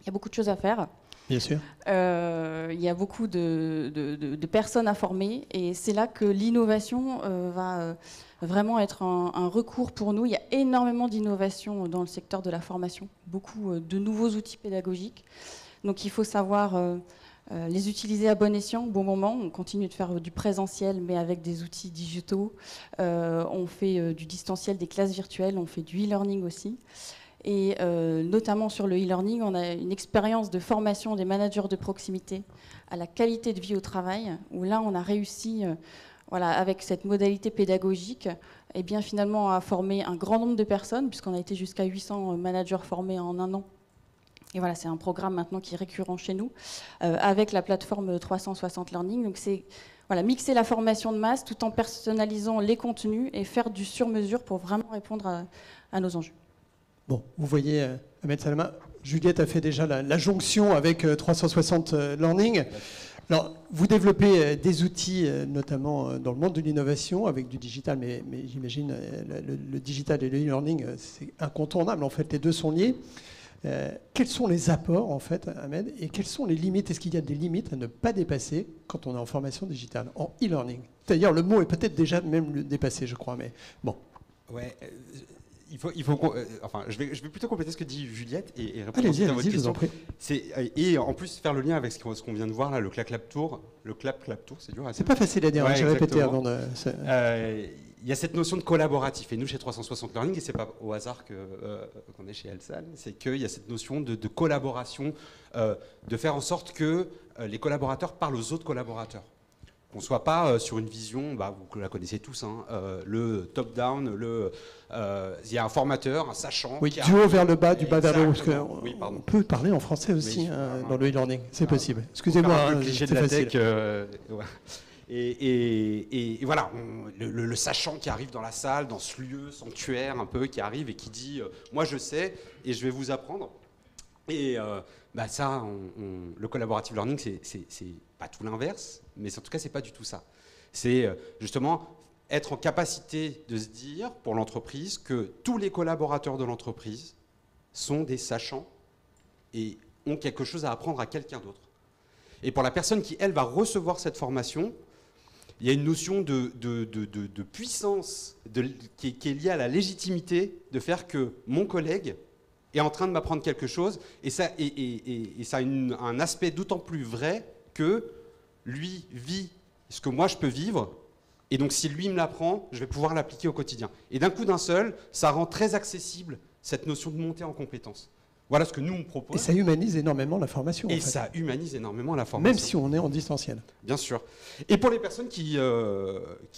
Il y a beaucoup de choses à faire. Bien sûr. Il y a beaucoup de personnes à former, et c'est là que l'innovation va vraiment être un recours pour nous. Il y a énormément d'innovation dans le secteur de la formation, beaucoup de nouveaux outils pédagogiques. Donc il faut savoir les utiliser à bon escient, au bon moment. On continue de faire du présentiel, mais avec des outils digitaux. On fait du distanciel, des classes virtuelles, on fait du e-learning aussi. Et notamment sur le e-learning, on a une expérience de formation des managers de proximité à la qualité de vie au travail, où là on a réussi, avec cette modalité pédagogique, finalement à former un grand nombre de personnes, puisqu'on a été jusqu'à 800 managers formés en un an. Et voilà, c'est un programme maintenant qui est récurrent chez nous, avec la plateforme 360 Learning. Donc c'est mixer la formation de masse tout en personnalisant les contenus et faire du sur-mesure pour vraiment répondre à nos enjeux. Bon, vous voyez, Ahmed Salama, Juliette a fait déjà la jonction avec 360 Learning. Alors, vous développez des outils, notamment dans le monde de l'innovation, avec du digital, mais j'imagine le digital et le e-learning, c'est incontournable. En fait, les deux sont liés. Quels sont les apports, en fait, Ahmed, et quelles sont les limites? Est-ce qu'il y a des limites à ne pas dépasser quand on est en formation digitale, en e-learning? D'ailleurs, le mot est peut-être déjà même dépassé, je crois, mais bon. Ouais. Enfin, je vais plutôt compléter ce que dit Juliette et répondre allez-y, à votre je vous en question. prie. Et en plus faire le lien avec ce qu'on vient de voir là, le clap tour. Le clap tour, c'est dur. C'est pas facile à dire, ouais, j'ai répété avant de... Il y a cette notion de collaboratif. Et nous, chez 360 Learning, et c'est pas au hasard qu'on est chez Elsan, c'est qu'il y a cette notion de collaboration, de faire en sorte que les collaborateurs parlent aux autres collaborateurs. Qu'on ne soit pas sur une vision, vous la connaissez tous, hein, le top-down, il y a un formateur, un sachant. Oui, du haut vers le bas, du bas vers le haut. Parce on peut parler en français aussi dans le e-learning, c'est possible. Excusez-moi, un peu le cliché de la facile. tech. Ouais. Et voilà, le sachant qui arrive dans la salle, dans ce lieu sanctuaire un peu, qui arrive et qui dit moi je sais et je vais vous apprendre. Et ça, le collaborative learning, c'est pas tout l'inverse, mais en tout cas, c'est pas du tout ça. C'est justement être en capacité de se dire pour l'entreprise que tous les collaborateurs de l'entreprise sont des sachants et ont quelque chose à apprendre à quelqu'un d'autre. Et pour la personne qui, elle, va recevoir cette formation, il y a une notion de puissance qui est liée à la légitimité de faire que mon collègue est en train de m'apprendre quelque chose, et ça a un aspect d'autant plus vrai que lui vit ce que moi je peux vivre, et donc si lui me l'apprend, je vais pouvoir l'appliquer au quotidien. Et d'un coup d'un seul, ça rend très accessible cette notion de montée en compétences. Voilà ce que nous on propose. Et ça humanise énormément la formation. Et ça humanise énormément la formation. Même si on est en distanciel. Bien sûr. Et pour les personnes qui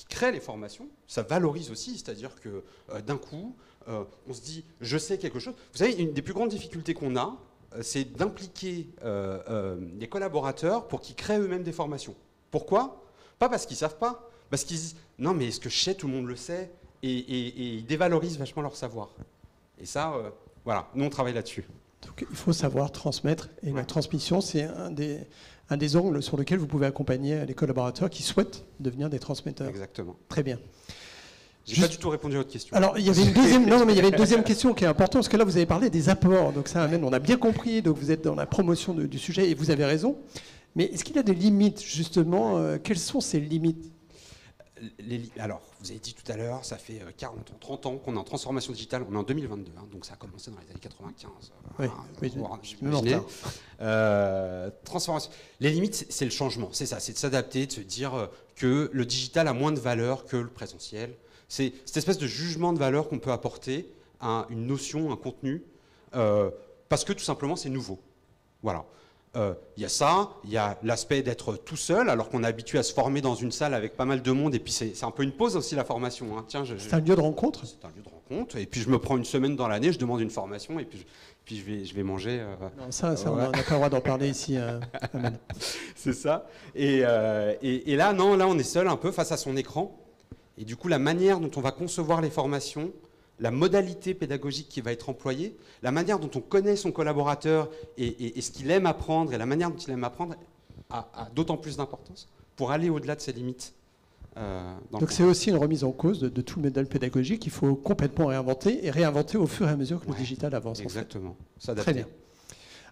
créent les formations, ça valorise aussi, c'est-à-dire que d'un coup, on se dit, je sais quelque chose. Vous savez, une des plus grandes difficultés qu'on a, c'est d'impliquer les collaborateurs pour qu'ils créent eux-mêmes des formations. Pourquoi? Pas parce qu'ils ne savent pas, parce qu'ils disent, non mais ce que je sais, tout le monde le sait, et ils dévalorisent vachement leur savoir. Et ça, voilà, nous on travaille là-dessus. Donc, il faut savoir transmettre, et la transmission, c'est un des angles sur lesquels vous pouvez accompagner les collaborateurs qui souhaitent devenir des transmetteurs. Exactement. Très bien. J'ai pas du tout répondu à votre question. Alors, il y avait une deuxième, il y avait une deuxième question qui est importante, parce que là, vous avez parlé des apports. Donc ça amène, on a bien compris, donc vous êtes dans la promotion du sujet, et vous avez raison. Mais est-ce qu'il y a des limites, justement? Quelles sont ces limites? Alors, vous avez dit tout à l'heure, ça fait 40 ans, 30 ans qu'on est en transformation digitale. On est en 2022, donc ça a commencé dans les années 95. Oui, transformation. Les limites, c'est le changement, c'est ça, c'est de s'adapter, de se dire que le digital a moins de valeur que le présentiel. C'est cette espèce de jugement de valeur qu'on peut apporter à une notion, un contenu, parce que tout simplement c'est nouveau. Voilà. Il y a ça, il y a l'aspect d'être tout seul, alors qu'on est habitué à se former dans une salle avec pas mal de monde, et puis c'est un peu une pause aussi la formation. Hein. Tiens, c'est un lieu de rencontre. C'est un lieu de rencontre, et puis je me prends une semaine dans l'année, je demande une formation, et puis je vais manger. Non, ça on n'a pas le droit d'en parler ici, Ahmed. C'est ça. Et là, non, là on est seul un peu face à son écran, et du coup la manière dont on va concevoir les formations, la modalité pédagogique qui va être employée, la manière dont on connaît son collaborateur et ce qu'il aime apprendre et la manière dont il aime apprendre a d'autant plus d'importance pour aller au-delà de ses limites. Donc c'est aussi une remise en cause de tout le modèle pédagogique qu'il faut complètement réinventer et réinventer au fur et à mesure que le digital avance. Exactement. Très bien.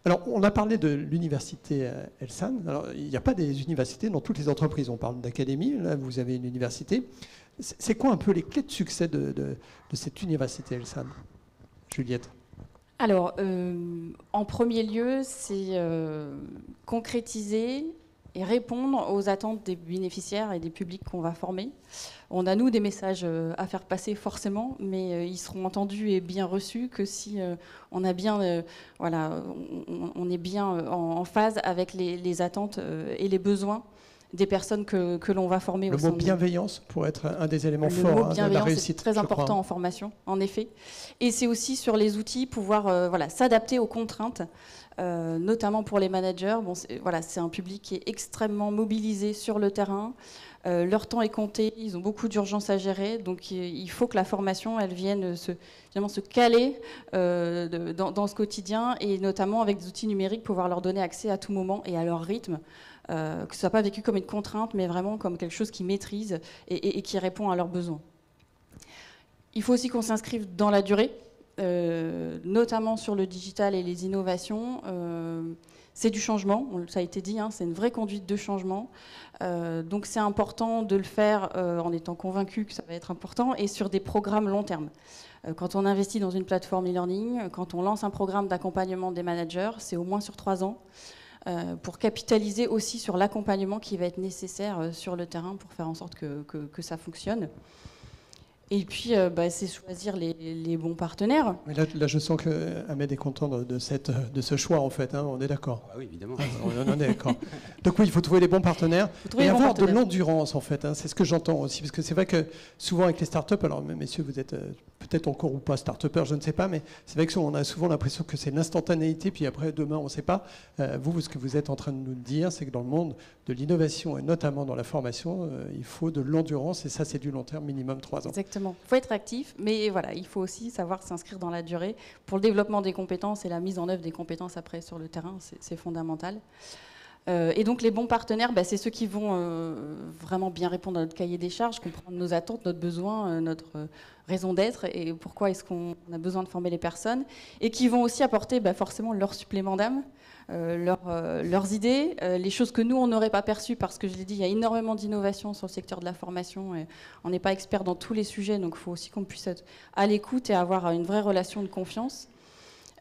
Alors, on a parlé de l'université Elsan. Alors, il n'y a pas des universités dans toutes les entreprises. On parle d'académie. Là, vous avez une université. C'est quoi un peu les clés de succès de cette université Elsan, Juliette? Alors, en premier lieu, c'est concrétiser et répondre aux attentes des bénéficiaires et des publics qu'on va former. On a, nous, des messages à faire passer forcément, mais ils seront entendus et bien reçus que si on a bien, on est bien en phase avec les attentes et les besoins des personnes que l'on va former. Le mot bienveillance pourrait être un des éléments forts de la réussite. C'est très important en formation, en effet. Et c'est aussi sur les outils, pouvoir s'adapter aux contraintes, notamment pour les managers. Bon, c'est un public qui est extrêmement mobilisé sur le terrain. Leur temps est compté, ils ont beaucoup d'urgences à gérer, donc il faut que la formation elle vienne se caler dans ce quotidien, et notamment avec des outils numériques, pouvoir leur donner accès à tout moment et à leur rythme, que ce ne soit pas vécu comme une contrainte, mais vraiment comme quelque chose qu'ils maîtrisent et qui répond à leurs besoins. Il faut aussi qu'on s'inscrive dans la durée, notamment sur le digital et les innovations. C'est du changement, ça a été dit, c'est une vraie conduite de changement. Donc c'est important de le faire en étant convaincu que ça va être important, et sur des programmes long terme. Quand on investit dans une plateforme e-learning, quand on lance un programme d'accompagnement des managers, c'est au moins sur 3 ans, pour capitaliser aussi sur l'accompagnement qui va être nécessaire sur le terrain pour faire en sorte que ça fonctionne. Et puis, c'est choisir les bons partenaires. Mais là, je sens qu'Ahmed est content de ce choix, en fait. On est d'accord. Ah oui, évidemment. On est d'accord. Donc oui, il faut trouver les bons partenaires et avoir de l'endurance, en fait. C'est ce que j'entends aussi. Parce que c'est vrai que souvent, avec les startups, alors messieurs, vous êtes peut-être encore ou pas start-upers, je ne sais pas, mais c'est vrai qu'on a souvent l'impression que c'est l'instantanéité, puis après, demain, on ne sait pas. Vous, ce que vous êtes en train de nous dire, c'est que dans le monde de l'innovation, et notamment dans la formation, il faut de l'endurance, et ça, c'est du long terme, minimum 3 ans. Exactement. Il faut être actif, mais voilà, il faut aussi savoir s'inscrire dans la durée pour le développement des compétences et la mise en œuvre des compétences après sur le terrain, c'est fondamental. Et donc les bons partenaires, c'est ceux qui vont vraiment bien répondre à notre cahier des charges, comprendre nos attentes, notre besoin, notre raison d'être et pourquoi est-ce qu'on a besoin de former les personnes, et qui vont aussi apporter forcément leur supplément d'âme, leurs idées, les choses que nous on n'aurait pas perçues, parce que je l'ai dit, il y a énormément d'innovation sur le secteur de la formation et on n'est pas expert dans tous les sujets, donc il faut aussi qu'on puisse être à l'écoute et avoir une vraie relation de confiance.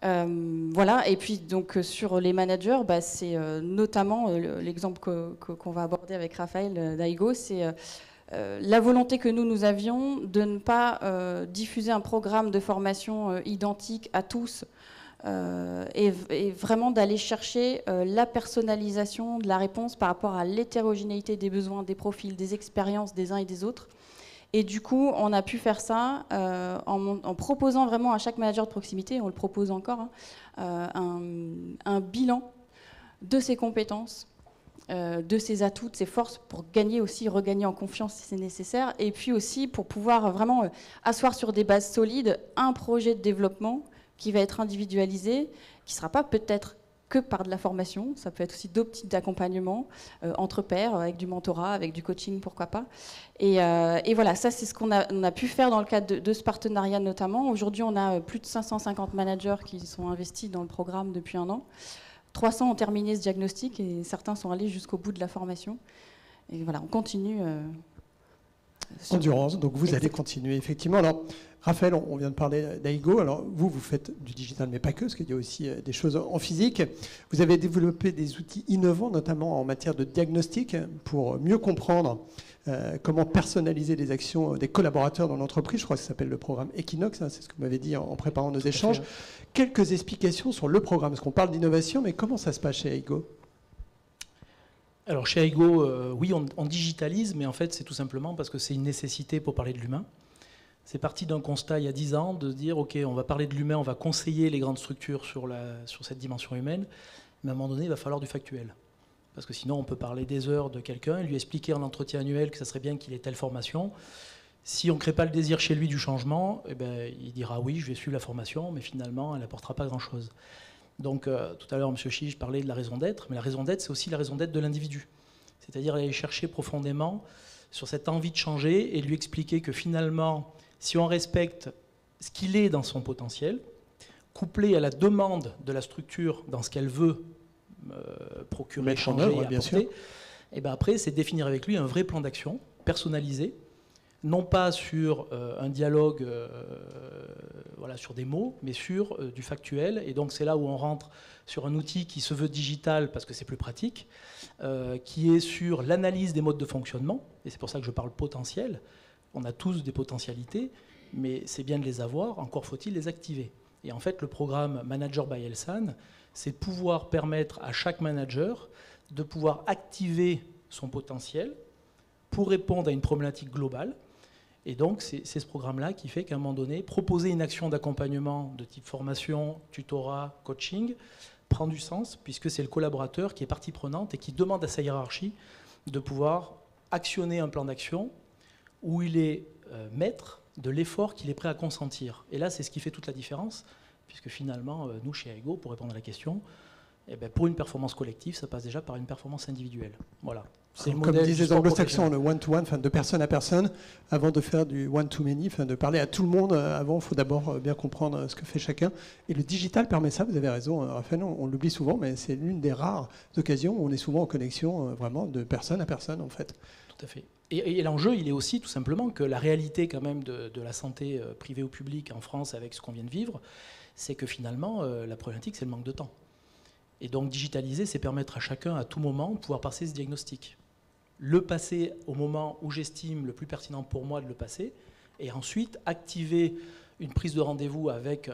Voilà, et puis donc sur les managers, c'est notamment l'exemple qu'on va aborder avec Raphaël Daigo, c'est la volonté que nous avions de ne pas diffuser un programme de formation identique à tous, et vraiment d'aller chercher la personnalisation de la réponse par rapport à l'hétérogénéité des besoins, des profils, des expériences des uns et des autres. Et du coup, on a pu faire ça en proposant vraiment à chaque manager de proximité, on le propose encore, un bilan de ses compétences, de ses atouts, de ses forces, pour regagner en confiance si c'est nécessaire, et puis aussi pour pouvoir vraiment asseoir sur des bases solides un projet de développement qui va être individualisé, qui ne sera pas peut-être que par de la formation, ça peut être aussi d'autres types d'accompagnement entre pairs, avec du mentorat, avec du coaching, pourquoi pas. Et voilà, ça c'est ce qu'on a pu faire dans le cadre de ce partenariat notamment. Aujourd'hui, on a plus de 550 managers qui sont investis dans le programme depuis 1 an. 300 ont terminé ce diagnostic et certains sont allés jusqu'au bout de la formation. Et voilà, on continue. Endurance, donc vous allez continuer, effectivement. Alors, Raphaël, on vient de parler d'Aigo. Alors, vous faites du digital, mais pas que, parce qu'il y a aussi des choses en physique. Vous avez développé des outils innovants, notamment en matière de diagnostic, pour mieux comprendre comment personnaliser les actions des collaborateurs dans l'entreprise. Je crois que ça s'appelle le programme Equinox, c'est ce que vous m'avez dit en préparant nos échanges. Quelques explications sur le programme, parce qu'on parle d'innovation, mais comment ça se passe chez Aigo ? Alors chez Aigo, oui, on digitalise, mais en fait c'est tout simplement parce que c'est une nécessité pour parler de l'humain. C'est parti d'un constat il y a 10 ans de se dire ok, on va parler de l'humain, on va conseiller les grandes structures sur cette dimension humaine, mais à un moment donné il va falloir du factuel. Parce que sinon on peut parler des heures de quelqu'un, lui expliquer en entretien annuel que ça serait bien qu'il ait telle formation. Si on ne crée pas le désir chez lui du changement, il dira oui, je vais suivre la formation, mais finalement elle n'apportera pas grand-chose. Donc tout à l'heure, M. Chiche parlait de la raison d'être, mais la raison d'être, c'est aussi la raison d'être de l'individu. C'est-à-dire aller chercher profondément sur cette envie de changer et lui expliquer que finalement, si on respecte ce qu'il est dans son potentiel, couplé à la demande de la structure dans ce qu'elle veut procurer, changer et apporter, et après, c'est définir avec lui un vrai plan d'action personnalisé, non pas sur un dialogue sur des mots, mais sur du factuel. Et donc c'est là où on rentre sur un outil qui se veut digital parce que c'est plus pratique, qui est sur l'analyse des modes de fonctionnement. Et c'est pour ça que je parle potentiel. On a tous des potentialités, mais c'est bien de les avoir, encore faut-il les activer. Et en fait, le programme Manager by Elsan, c'est pouvoir permettre à chaque manager de pouvoir activer son potentiel pour répondre à une problématique globale. Et donc, c'est ce programme-là qui fait qu'à un moment donné, proposer une action d'accompagnement de type formation, tutorat, coaching, prend du sens, puisque c'est le collaborateur qui est partie prenante et qui demande à sa hiérarchie de pouvoir actionner un plan d'action où il est maître de l'effort qu'il est prêt à consentir. Et là, c'est ce qui fait toute la différence, puisque finalement, nous, chez Aigo, pour répondre à la question, eh bien, pour une performance collective, ça passe déjà par une performance individuelle. Voilà. Comme disaient les anglo-saxons, le one-to-one, de personne à personne, avant de faire du one-to-many, de parler à tout le monde, avant, il faut d'abord bien comprendre ce que fait chacun. Et le digital permet ça, vous avez raison, Raphaël, on l'oublie souvent, mais c'est l'une des rares occasions où on est souvent en connexion vraiment de personne à personne, en fait. Tout à fait. Et l'enjeu, il est aussi tout simplement que la réalité quand même de la santé privée ou publique en France, avec ce qu'on vient de vivre, c'est que finalement, la problématique, c'est le manque de temps. Et donc digitaliser, c'est permettre à chacun, à tout moment, de pouvoir passer ce diagnostic. Le passer au moment où j'estime le plus pertinent pour moi de le passer, et ensuite activer une prise de rendez-vous avec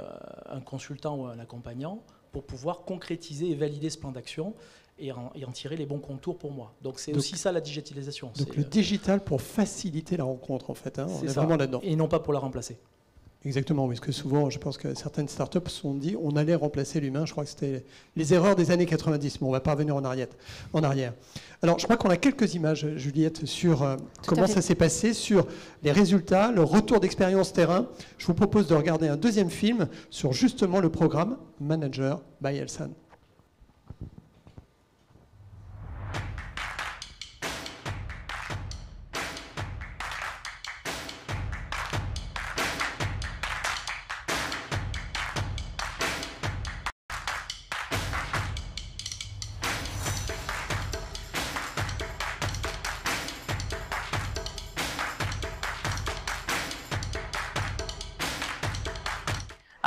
un consultant ou un accompagnant pour pouvoir concrétiser et valider ce plan d'action et en tirer les bons contours pour moi. Donc c'est aussi ça la digitalisation. Donc le digital pour faciliter la rencontre, en fait. On est vraiment là-dedans. Et non pas pour la remplacer. Exactement, parce que souvent, je pense que certaines startups se sont dit on allait remplacer l'humain. Je crois que c'était les erreurs des années 90, mais on ne va pas revenir en arrière. Alors, je crois qu'on a quelques images, Juliette, sur comment ça s'est passé, sur les résultats, le retour d'expérience terrain. Je vous propose de regarder un deuxième film sur justement le programme Manager by Elsan.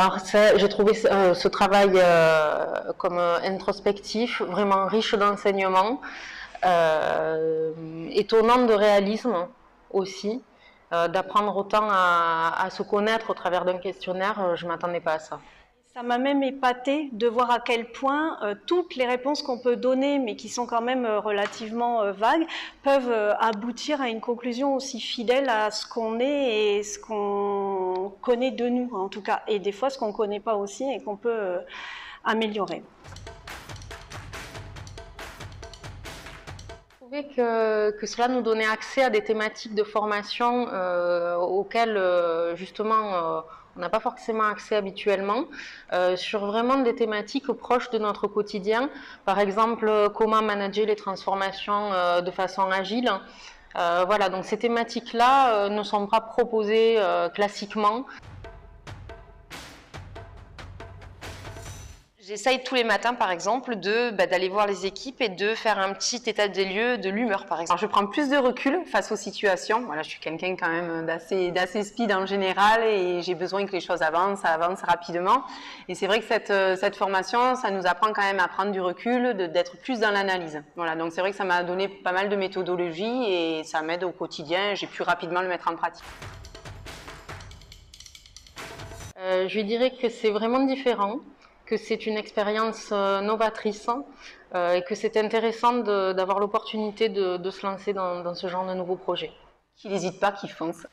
Alors j'ai trouvé ce travail comme introspectif, vraiment riche d'enseignements, étonnant de réalisme aussi, d'apprendre autant à se connaître au travers d'un questionnaire, je ne m'attendais pas à ça. Ça m'a même épatée de voir à quel point toutes les réponses qu'on peut donner, mais qui sont quand même relativement vagues, peuvent aboutir à une conclusion aussi fidèle à ce qu'on est et ce qu'on connaît de nous, en tout cas. Et des fois, ce qu'on ne connaît pas aussi et qu'on peut améliorer. Je trouvais que cela nous donnait accès à des thématiques de formation auxquelles, justement, on n'a pas forcément accès habituellement, sur vraiment des thématiques proches de notre quotidien. Par exemple, comment manager les transformations de façon agile. Voilà, donc ces thématiques-là ne sont pas proposées classiquement. J'essaye tous les matins, par exemple, d'aller voir les équipes et de faire un petit état des lieux de l'humeur, par exemple. Alors, je prends plus de recul face aux situations. Voilà, je suis quelqu'un quand même d'assez speed en général et j'ai besoin que les choses avancent rapidement. Et c'est vrai que cette formation, ça nous apprend quand même à prendre du recul, d'être plus dans l'analyse. Voilà, donc c'est vrai que ça m'a donné pas mal de méthodologie et ça m'aide au quotidien. J'ai pu rapidement le mettre en pratique. Je dirais que c'est vraiment différent, que c'est une expérience novatrice et que c'est intéressant d'avoir l'opportunité de se lancer dans ce genre de nouveaux projets. Qui n'hésitent pas, qui foncent.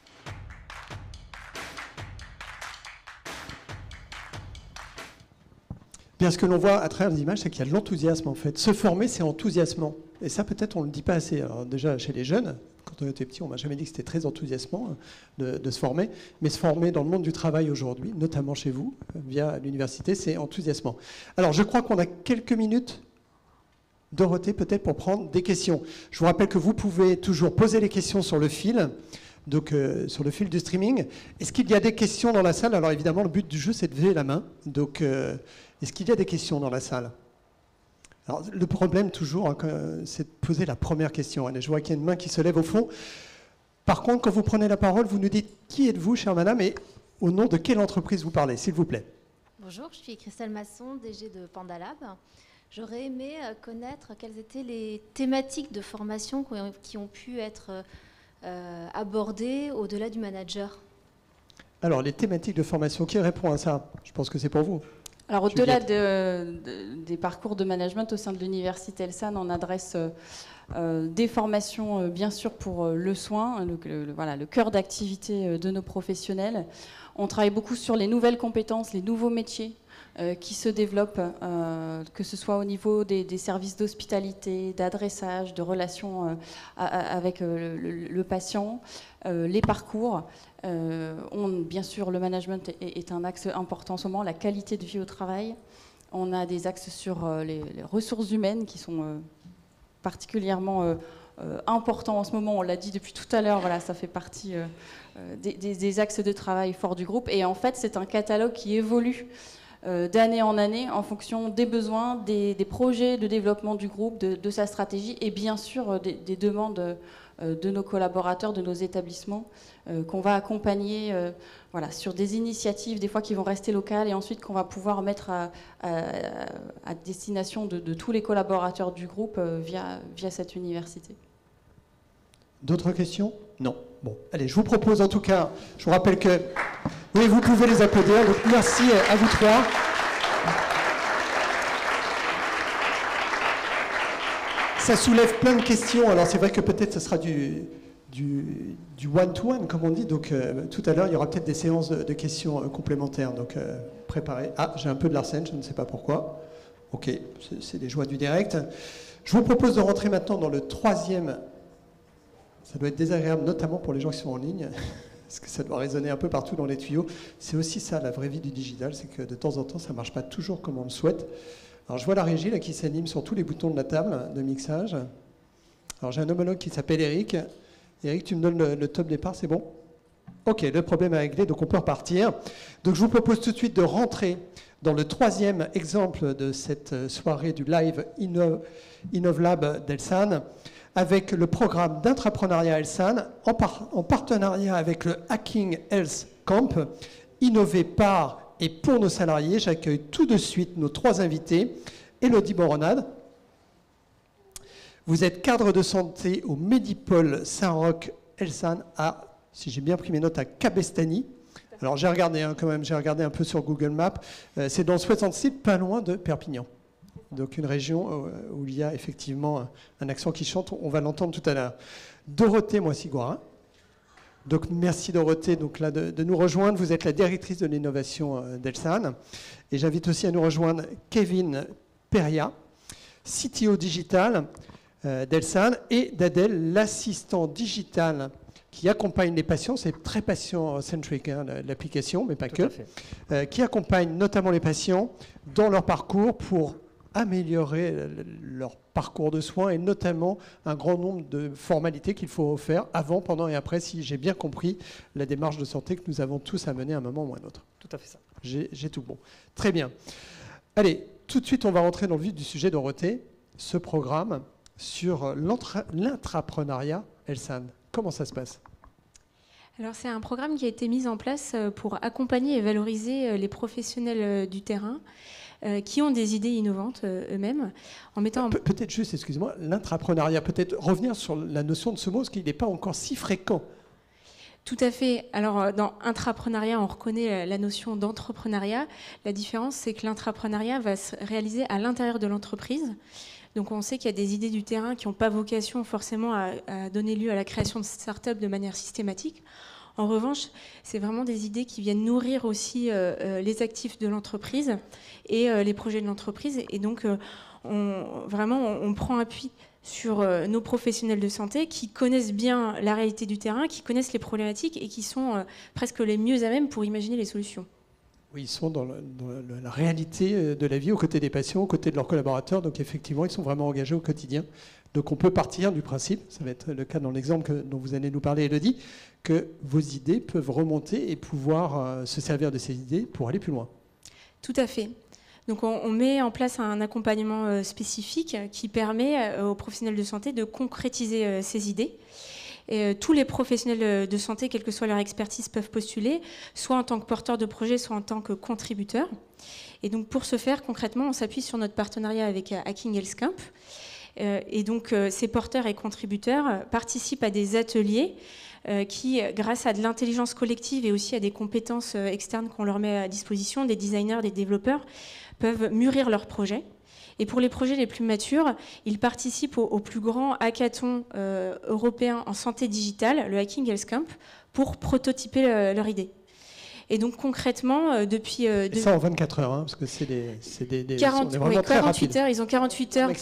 Bien, ce que l'on voit à travers les images, c'est qu'il y a de l'enthousiasme en fait. Se former, c'est enthousiasmant. Et ça, peut-être, on ne le dit pas assez. Alors, déjà, chez les jeunes, quand on était petit, on ne m'a jamais dit que c'était très enthousiasmant de se former. Mais se former dans le monde du travail aujourd'hui, notamment chez vous, via l'université, c'est enthousiasmant. Alors, je crois qu'on a quelques minutes, Dorothée, peut-être, pour prendre des questions. Je vous rappelle que vous pouvez toujours poser les questions sur le fil. Donc, sur le fil du streaming. Est-ce qu'il y a des questions dans la salle? Alors, évidemment, le but du jeu, c'est de lever la main. Donc, est-ce qu'il y a des questions dans la salle? Alors, le problème, toujours, hein, c'est de poser la première question. Je vois qu'il y a une main qui se lève au fond. Par contre, quand vous prenez la parole, vous nous dites qui êtes-vous, chère madame, et au nom de quelle entreprise vous parlez, s'il vous plaît. Bonjour, je suis Christelle Masson, DG de Pandalab. J'aurais aimé connaître quelles étaient les thématiques de formation qui ont pu être abordées au-delà du manager. Alors, les thématiques de formation, qui répond à ça? Je pense que c'est pour vous. Alors, au-delà des parcours de management au sein de l'université Elsan, on adresse des formations bien sûr pour le soin, le cœur d'activité de nos professionnels. On travaille beaucoup sur les nouvelles compétences, les nouveaux métiers qui se développent, que ce soit au niveau des services d'hospitalité, d'adressage, de relations avec le patient, les parcours. Bien sûr, le management est un axe important en ce moment, la qualité de vie au travail. On a des axes sur les ressources humaines qui sont particulièrement importants en ce moment. On l'a dit depuis tout à l'heure, voilà, ça fait partie des axes de travail forts du groupe. Et en fait, c'est un catalogue qui évolue d'année en année en fonction des besoins, des projets de développement du groupe, de sa stratégie et bien sûr des demandes de nos collaborateurs, de nos établissements qu'on va accompagner voilà, sur des initiatives des fois qui vont rester locales et ensuite qu'on va pouvoir mettre à destination de tous les collaborateurs du groupe via cette université. D'autres questions? Non. Bon, allez, je vous propose en tout cas, je vous rappelle que oui, vous pouvez les applaudir, donc merci à vous trois. Ça soulève plein de questions, alors c'est vrai que peut-être ce sera du one-to-one, comme on dit, donc tout à l'heure, il y aura peut-être des séances de questions complémentaires, donc préparez. Ah, j'ai un peu de l'arsène, je ne sais pas pourquoi. Ok, c'est des joies du direct. Je vous propose de rentrer maintenant dans le troisième. Ça doit être désagréable, notamment pour les gens qui sont en ligne, parce que ça doit résonner un peu partout dans les tuyaux. C'est aussi ça, la vraie vie du digital, c'est que de temps en temps, ça ne marche pas toujours comme on le souhaite. Alors, je vois la régie là, qui s'anime sur tous les boutons de la table de mixage. Alors, j'ai un homologue qui s'appelle Eric. Eric, tu me donnes le top départ, c'est bon? Ok, le problème est réglé, donc on peut repartir. Donc, je vous propose tout de suite de rentrer dans le troisième exemple de cette soirée du live InnovLab d'Elsan, avec le programme d'intrapreneuriat Elsan, en partenariat avec le Hacking Health Camp, innové par et pour nos salariés. J'accueille tout de suite nos trois invités. Elodie Boronade, vous êtes cadre de santé au Medipôle Saint-Roch Elsan à, si j'ai bien pris mes notes, à Cabestany. Alors j'ai regardé quand même, j'ai regardé un peu sur Google Maps. C'est dans le 66, pas loin de Perpignan. Donc une région où il y a effectivement un accent qui chante, on va l'entendre tout à l'heure. Dorothée Moissy-Goirin. Donc merci Dorothée donc là, de nous rejoindre. Vous êtes la directrice de l'innovation d'Elsan. Et j'invite aussi à nous rejoindre Kevin Peria, CTO digital d'Elsan, et Dadel, l'assistant digital qui accompagne les patients. C'est très patient-centric, hein, l'application, mais pas que. Qui accompagne notamment les patients dans leur parcours pour améliorer leur parcours de soins et notamment un grand nombre de formalités qu'il faut faire avant, pendant et après, si j'ai bien compris la démarche de santé que nous avons tous à mener à un moment ou à un autre. Tout à fait ça. J'ai tout bon. Très bien. Allez, tout de suite, on va rentrer dans le vif du sujet, Dorothée. Ce programme sur l'intrapreneuriat Elsan. Comment ça se passe ? Alors, c'est un programme qui a été mis en place pour accompagner et valoriser les professionnels du terrain qui ont des idées innovantes eux-mêmes, en mettant... Peut-être juste, excuse-moi, l'intrapreneuriat, peut-être revenir sur la notion de ce mot, parce qu'il n'est pas encore si fréquent. Tout à fait. Alors, dans intrapreneuriat, on reconnaît la notion d'entrepreneuriat. La différence, c'est que l'intrapreneuriat va se réaliser à l'intérieur de l'entreprise. Donc, on sait qu'il y a des idées du terrain qui n'ont pas vocation forcément à donner lieu à la création de start-up de manière systématique. En revanche, c'est vraiment des idées qui viennent nourrir aussi les actifs de l'entreprise et les projets de l'entreprise. Et donc, on prend appui sur nos professionnels de santé qui connaissent bien la réalité du terrain, qui connaissent les problématiques et qui sont presque les mieux à même pour imaginer les solutions. Oui, ils sont dans la réalité de la vie aux côtés des patients, aux côtés de leurs collaborateurs. Donc effectivement, ils sont vraiment engagés au quotidien. Donc on peut partir du principe, ça va être le cas dans l'exemple dont vous allez nous parler, Elodie, que vos idées peuvent remonter et pouvoir se servir de ces idées pour aller plus loin. Tout à fait. Donc on met en place un accompagnement spécifique qui permet aux professionnels de santé de concrétiser ces idées. Et tous les professionnels de santé, quelle que soit leur expertise, peuvent postuler, soit en tant que porteurs de projet, soit en tant que contributeurs. Et donc pour ce faire, concrètement, on s'appuie sur notre partenariat avec Hacking Health Camp. Et donc ces porteurs et contributeurs participent à des ateliers qui, grâce à de l'intelligence collective et aussi à des compétences externes qu'on leur met à disposition, des designers, des développeurs, peuvent mûrir leurs projets. Et pour les projets les plus matures, ils participent au plus grand hackathon européen en santé digitale, le Hacking Health Camp, pour prototyper leur idée. Et donc concrètement, depuis... Et ça en 24 heures, hein, parce que c'est des 48 heures, ils ont 48 heures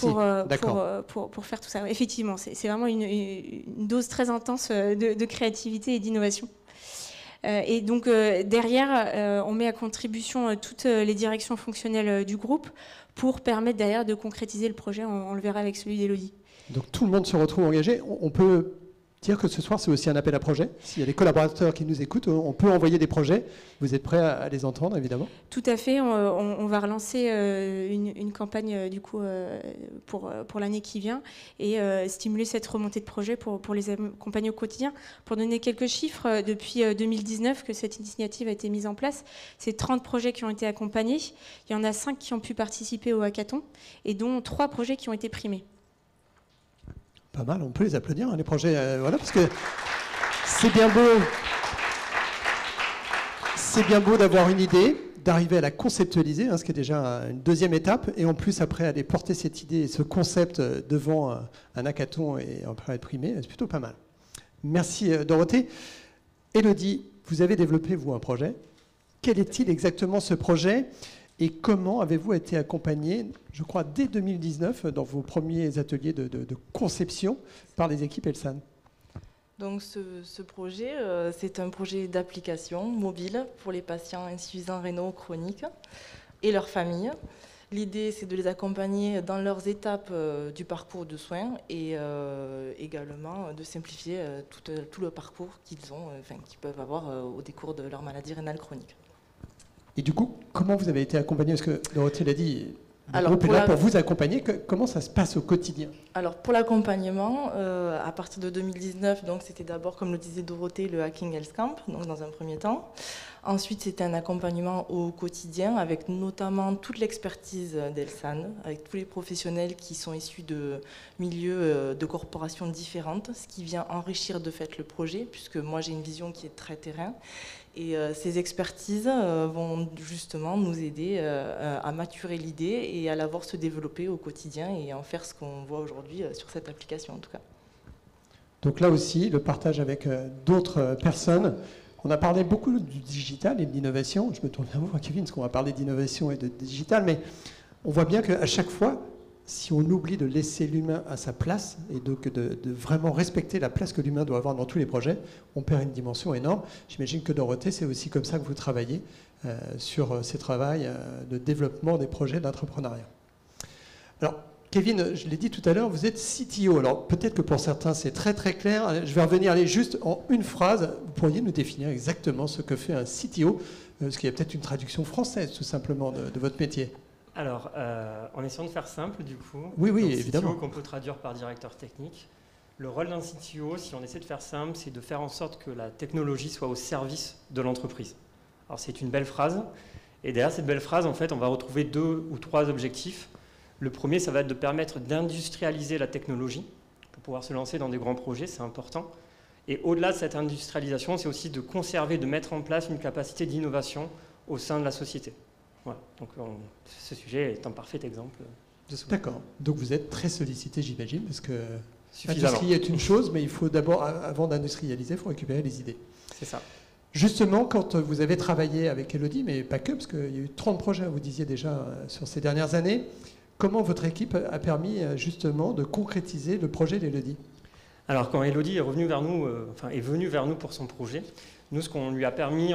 pour faire tout ça. Effectivement, c'est vraiment une dose très intense de créativité et d'innovation. Et donc derrière, on met à contribution toutes les directions fonctionnelles du groupe pour permettre derrière de concrétiser le projet. On le verra avec celui d'Élodie. Donc tout le monde se retrouve engagé. On peut dire que ce soir, c'est aussi un appel à projet. S'il y a des collaborateurs qui nous écoutent, on peut envoyer des projets. Vous êtes prêts à les entendre, évidemment? Tout à fait. On va relancer une campagne du coup, pour l'année qui vient et stimuler cette remontée de projets pour les accompagner au quotidien. Pour donner quelques chiffres, depuis 2019 que cette initiative a été mise en place, c'est 30 projets qui ont été accompagnés. Il y en a 5 qui ont pu participer au hackathon et dont 3 projets qui ont été primés. Pas mal, on peut les applaudir, hein, les projets, voilà, parce que c'est bien beau d'avoir une idée, d'arriver à la conceptualiser, hein, ce qui est déjà une deuxième étape, et en plus après aller porter cette idée et ce concept devant un hackathon et après être primé, c'est plutôt pas mal. Merci Dorothée. Élodie, vous avez développé vous un projet. Quel est-il exactement ce projet ? Et comment avez-vous été accompagné, je crois, dès 2019, dans vos premiers ateliers de conception par les équipes Elsan? Donc ce projet, c'est un projet d'application mobile pour les patients insuffisants rénaux chroniques et leurs familles. L'idée, c'est de les accompagner dans leurs étapes du parcours de soins et également de simplifier tout le parcours qu'ils peuvent avoir au décours de leur maladie rénale chronique. Et du coup, comment vous avez été accompagné? Parce que Dorothée l'a dit, le groupe est là pour vous accompagner. Comment ça se passe au quotidien? Alors pour l'accompagnement, à partir de 2019, donc c'était d'abord, comme le disait Dorothée, le Hacking Health Camp, donc dans un premier temps. Ensuite, c'était un accompagnement au quotidien avec notamment toute l'expertise d'Elsan, avec tous les professionnels qui sont issus de milieux de corporations différentes, ce qui vient enrichir de fait le projet, puisque moi j'ai une vision qui est très terrain. Et ces expertises vont justement nous aider à maturer l'idée et à la voir se développer au quotidien et en faire ce qu'on voit aujourd'hui sur cette application en tout cas. Donc là aussi, le partage avec d'autres personnes. On a parlé beaucoup du digital et de l'innovation. Je me tourne vers vous, Kevin, parce qu'on va parler d'innovation et de digital, mais on voit bien qu'à chaque fois, si on oublie de laisser l'humain à sa place et donc de vraiment respecter la place que l'humain doit avoir dans tous les projets, on perd une dimension énorme. J'imagine que Dorothée, c'est aussi comme ça que vous travaillez sur ces travaux de développement des projets d'entrepreneuriat. Alors, Kevin, je l'ai dit tout à l'heure, vous êtes CTO. Alors, peut-être que pour certains, c'est très très clair. Je vais revenir aller juste en une phrase. Vous pourriez nous définir exactement ce que fait un CTO, parce qu'il y a peut-être une traduction française, tout simplement, de votre métier. Alors, en essayant de faire simple, du coup, oui, donc, évidemment. CTO qu'on peut traduire par directeur technique. Le rôle d'un CTO, si on essaie de faire simple, c'est de faire en sorte que la technologie soit au service de l'entreprise. Alors, c'est une belle phrase. Et derrière cette belle phrase, en fait, on va retrouver 2 ou 3 objectifs. Le premier, ça va être de permettre d'industrialiser la technologie pour pouvoir se lancer dans des grands projets, c'est important. Et au-delà de cette industrialisation, c'est aussi de conserver, de mettre en place une capacité d'innovation au sein de la société. Voilà. Donc ce sujet est un parfait exemple de ce. D'accord. Donc vous êtes très sollicité, j'imagine, parce que l'industrie est une chose, mais il faut d'abord, avant d'industrialiser, il faut récupérer les idées. C'est ça. Justement, quand vous avez travaillé avec Élodie, mais pas que, parce qu'il y a eu 30 projets, vous disiez déjà, sur ces dernières années, comment votre équipe a permis justement de concrétiser le projet d'Élodie? Alors quand Élodie est venue vers nous pour son projet, nous ce qu'on lui a permis,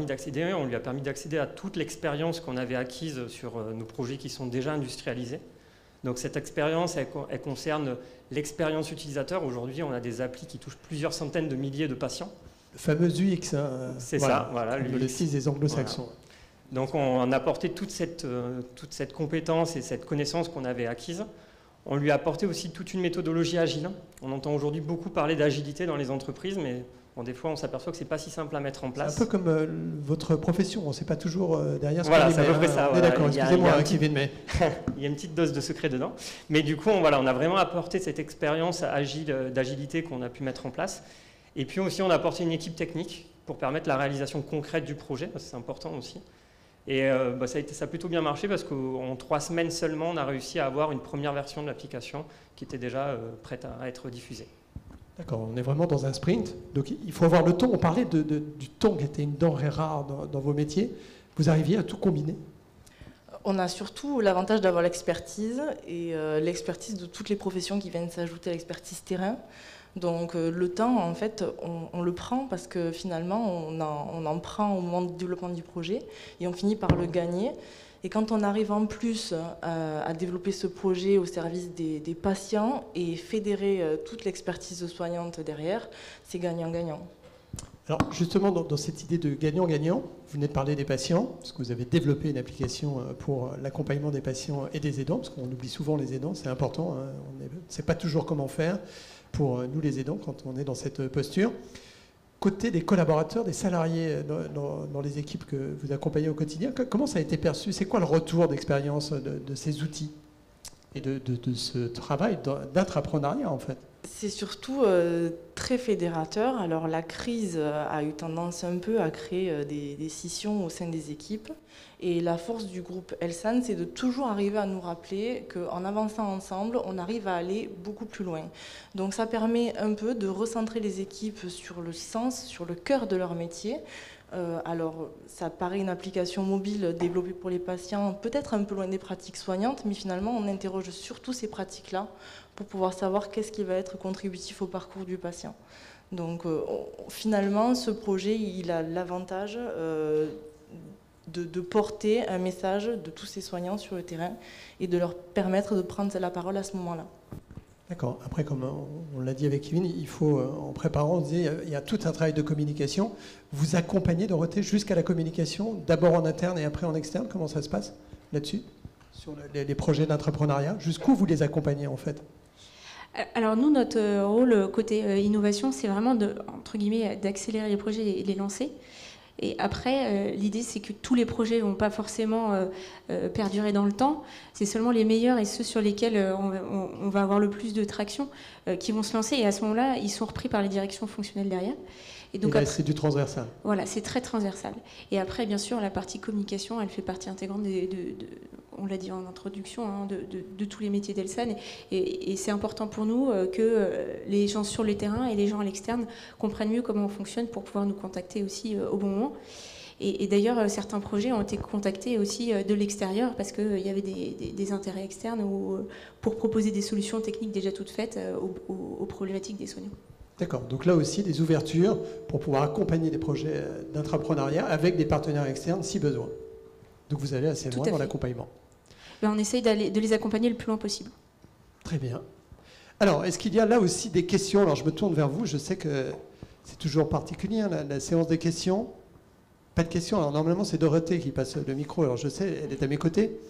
d'accéder, on lui a permis d'accéder à toute l'expérience qu'on avait acquise sur nos projets qui sont déjà industrialisés. Donc cette expérience, elle concerne l'expérience utilisateur. Aujourd'hui, on a des applis qui touchent plusieurs centaines de milliers de patients. Le fameux UX, hein, c'est ça, voilà, le style des anglo-saxons. Voilà. Donc on a apporté toute cette compétence et cette connaissance qu'on avait acquise. On lui a apporté aussi toute une méthodologie agile. On entend aujourd'hui beaucoup parler d'agilité dans les entreprises, mais bon, des fois on s'aperçoit que ce n'est pas si simple à mettre en place. C'est un peu comme votre profession, on ne sait pas toujours derrière ce voilà, qu'on dit. Voilà, c'est à peu près ça. Voilà. D'accord, excusez-moi, Kevin, mais... il y a une petite dose de secret dedans. Mais du coup, on a vraiment apporté cette expérience d'agilité qu'on a pu mettre en place. Et puis aussi, on a apporté une équipe technique pour permettre la réalisation concrète du projet, parce que c'est important aussi. Et ça a plutôt bien marché parce qu'en 3 semaines seulement, on a réussi à avoir une première version de l'application qui était déjà prête à être diffusée. D'accord, on est vraiment dans un sprint. Donc il faut avoir le temps. On parlait du temps qui était une denrée rare dans vos métiers. Vous arriviez à tout combiner? On a surtout l'avantage d'avoir l'expertise et l'expertise de toutes les professions qui viennent s'ajouter à l'expertise terrain. Donc le temps, en fait, on le prend parce que finalement, on en prend au moment du développement du projet et on finit par le gagner. Et quand on arrive en plus à développer ce projet au service des patients et fédérer toute l'expertise soignante derrière, c'est gagnant-gagnant. Alors justement, dans cette idée de gagnant-gagnant, vous venez de parler des patients, parce que vous avez développé une application pour l'accompagnement des patients et des aidants, parce qu'on oublie souvent les aidants, c'est important, hein, on ne sait pas toujours comment faire pour nous les aidants quand on est dans cette posture. Côté des collaborateurs, des salariés dans les équipes que vous accompagnez au quotidien, comment ça a été perçu? C'est quoi le retour d'expérience de ces outils et de ce travail d'intrapreneuriat en fait? C'est surtout très fédérateur. Alors la crise a eu tendance un peu à créer des scissions au sein des équipes. Et la force du groupe Elsan, c'est de toujours arriver à nous rappeler qu'en avançant ensemble, on arrive à aller beaucoup plus loin. Donc ça permet un peu de recentrer les équipes sur le sens, sur le cœur de leur métier. Alors, ça paraît une application mobile développée pour les patients, peut-être un peu loin des pratiques soignantes, mais finalement, on interroge surtout ces pratiques-là pour pouvoir savoir qu'est-ce qui va être contributif au parcours du patient. Donc, finalement, ce projet, il a l'avantage de porter un message de tous ces soignants sur le terrain et de leur permettre de prendre la parole à ce moment-là. D'accord. Après, comme on l'a dit avec Kevin, il faut, en préparant, on disait, il y a tout un travail de communication. Vous accompagnez Dorothée jusqu'à la communication, d'abord en interne et après en externe. Comment ça se passe là-dessus, sur les projets d'entrepreneuriat? Jusqu'où vous les accompagnez en fait? Alors nous, notre rôle côté innovation, c'est vraiment entre guillemets, d'accélérer les projets et les lancer. Et après, l'idée, c'est que tous les projets ne vont pas forcément perdurer dans le temps. C'est seulement les meilleurs et ceux sur lesquels on va avoir le plus de traction qui vont se lancer. Et à ce moment-là, ils sont repris par les directions fonctionnelles derrière. Et donc c'est du transversal. Voilà, c'est très transversal. Et après, bien sûr, la partie communication, elle fait partie intégrante on l'a dit en introduction, hein, de tous les métiers d'Elsan. Et c'est important pour nous que les gens sur le terrain et les gens à l'externe comprennent mieux comment on fonctionne pour pouvoir nous contacter aussi au bon moment. Et d'ailleurs, certains projets ont été contactés aussi de l'extérieur parce qu'il y avait des intérêts externes pour proposer des solutions techniques déjà toutes faites aux problématiques des soignants. D'accord, donc là aussi des ouvertures pour pouvoir accompagner des projets d'intrapreneuriat avec des partenaires externes si besoin. Donc vous allez assez loin dans l'accompagnement. On essaye de les accompagner le plus loin possible. Très bien. Alors, est-ce qu'il y a là aussi des questions? Alors je me tourne vers vous, je sais que c'est toujours particulier, hein, la séance des questions. Pas de questions, alors normalement c'est Dorothée qui passe le micro, alors je sais, elle est à mes côtés.